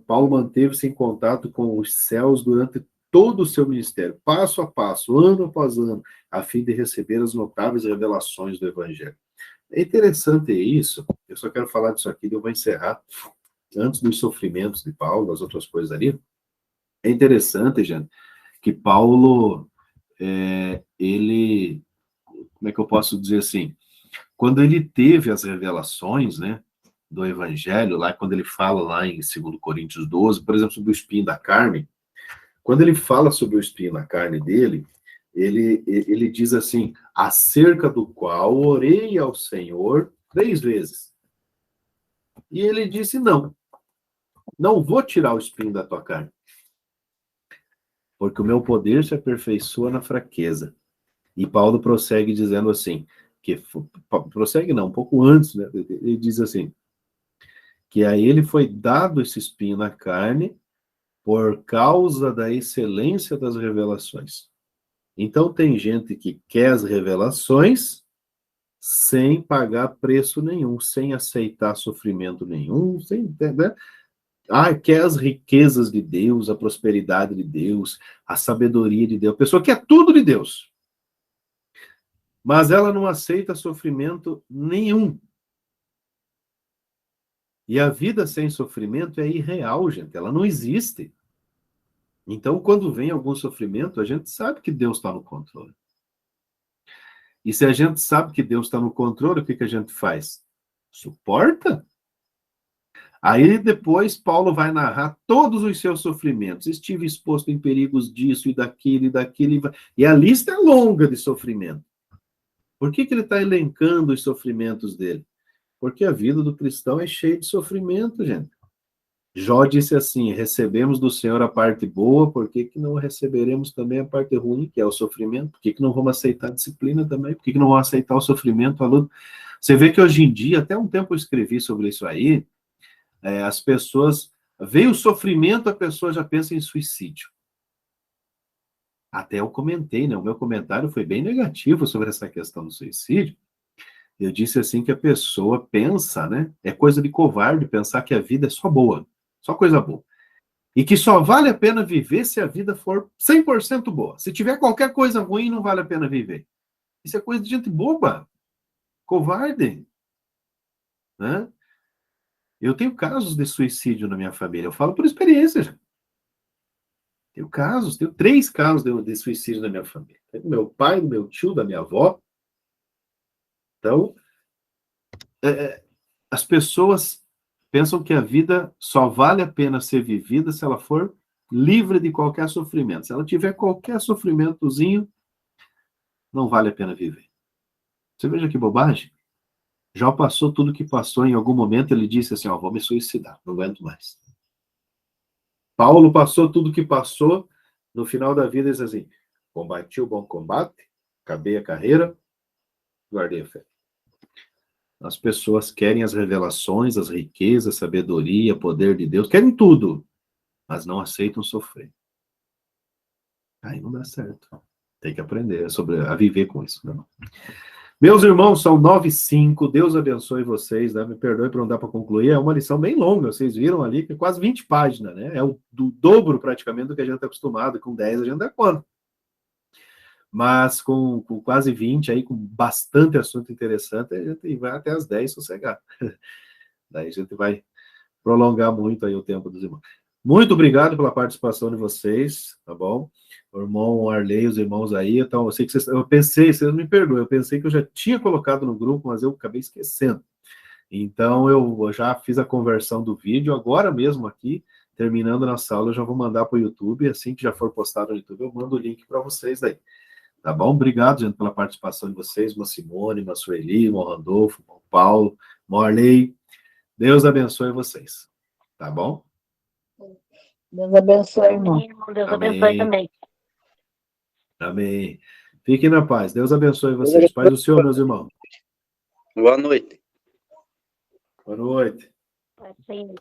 Paulo manteve-se em contato com os céus durante todo o seu ministério, passo a passo, ano após ano, a fim de receber as notáveis revelações do Evangelho. É interessante isso, eu só quero falar disso aqui, eu vou encerrar, antes dos sofrimentos de Paulo, das outras coisas ali. É interessante, gente, que Paulo, ele, como é que eu posso dizer assim? Quando ele teve as revelações, né, do Evangelho, lá quando ele fala lá em 2 Coríntios 12, por exemplo, sobre o espinho da carne, quando ele fala sobre o espinho na carne dele, ele diz assim, acerca do qual orei ao Senhor 3 vezes. E ele disse, não vou tirar o espinho da tua carne, porque o meu poder se aperfeiçoa na fraqueza. E Paulo prossegue dizendo assim, prossegue não, um pouco antes, né? Ele diz assim, que a ele foi dado esse espinho na carne por causa da excelência das revelações. Então tem gente que quer as revelações sem pagar preço nenhum, sem aceitar sofrimento nenhum, sem, né? Quer as riquezas de Deus, a prosperidade de Deus, a sabedoria de Deus. A pessoa quer tudo de Deus. Mas ela não aceita sofrimento nenhum. E a vida sem sofrimento é irreal, gente. Ela não existe. Então, quando vem algum sofrimento, a gente sabe que Deus está no controle. E se a gente sabe que Deus está no controle, o que a gente faz? Suporta. Aí depois Paulo vai narrar todos os seus sofrimentos. Estive exposto em perigos disso e daquilo. E a lista é longa de sofrimento. Por que ele está elencando os sofrimentos dele? Porque a vida do cristão é cheia de sofrimento, gente. Jó disse assim, recebemos do Senhor a parte boa, por que não receberemos também a parte ruim, que é o sofrimento? Por que não vamos aceitar a disciplina também? Por que não vamos aceitar o sofrimento, a luta? Você vê que hoje em dia, até um tempo eu escrevi sobre isso aí, as pessoas, veio o sofrimento, a pessoa já pensa em suicídio. Até eu comentei, né? O meu comentário foi bem negativo sobre essa questão do suicídio. Eu disse assim que a pessoa pensa, né? É coisa de covarde pensar que a vida é só boa, só coisa boa. E que só vale a pena viver se a vida for 100% boa. Se tiver qualquer coisa ruim, não vale a pena viver. Isso é coisa de gente boba, covarde, né? Eu tenho casos de suicídio na minha família. Eu falo por experiência, já. Tenho 3 casos de suicídio na minha família. Do meu pai, do meu tio, da minha avó. Então, as pessoas pensam que a vida só vale a pena ser vivida se ela for livre de qualquer sofrimento. Se ela tiver qualquer sofrimentozinho, não vale a pena viver. Você veja que bobagem. Já passou tudo que passou, em algum momento ele disse assim, vou me suicidar, não aguento mais. Paulo passou tudo que passou, no final da vida ele disse assim, combati o bom combate, acabei a carreira, guardei a fé. As pessoas querem as revelações, as riquezas, a sabedoria, o poder de Deus, querem tudo, mas não aceitam sofrer. Aí não dá certo. Tem que aprender a viver com isso. Não. Meus irmãos, são 9h05, Deus abençoe vocês, né? Me perdoe por não dar para concluir, é uma lição bem longa, vocês viram ali, que é quase 20 páginas, né? É o dobro praticamente do que a gente está acostumado, com 10 a gente dá quanto? Mas com quase 20 aí, com bastante assunto interessante, a gente vai até as 10 sossegar. Daí a gente vai prolongar muito aí o tempo dos irmãos. Muito obrigado pela participação de vocês, tá bom? O irmão Arley, os irmãos aí, então, eu sei que eu pensei, vocês me perdoem, eu pensei que eu já tinha colocado no grupo, mas eu acabei esquecendo. Então, eu já fiz a conversão do vídeo, agora mesmo aqui, terminando nossa aula, eu já vou mandar para o YouTube, assim que já for postado no YouTube, eu mando o link para vocês aí. Tá bom? Obrigado, gente, pela participação de vocês, irmã Simone, irmã Sueli, irmão Randolfo, irmão Paulo, irmão Arley. Deus abençoe vocês. Tá bom? Deus abençoe, irmão. Deus abençoe também. Amém. Fiquem na paz. Deus abençoe vocês. Paz do Senhor, meus irmãos. Boa noite. Boa noite. Sim.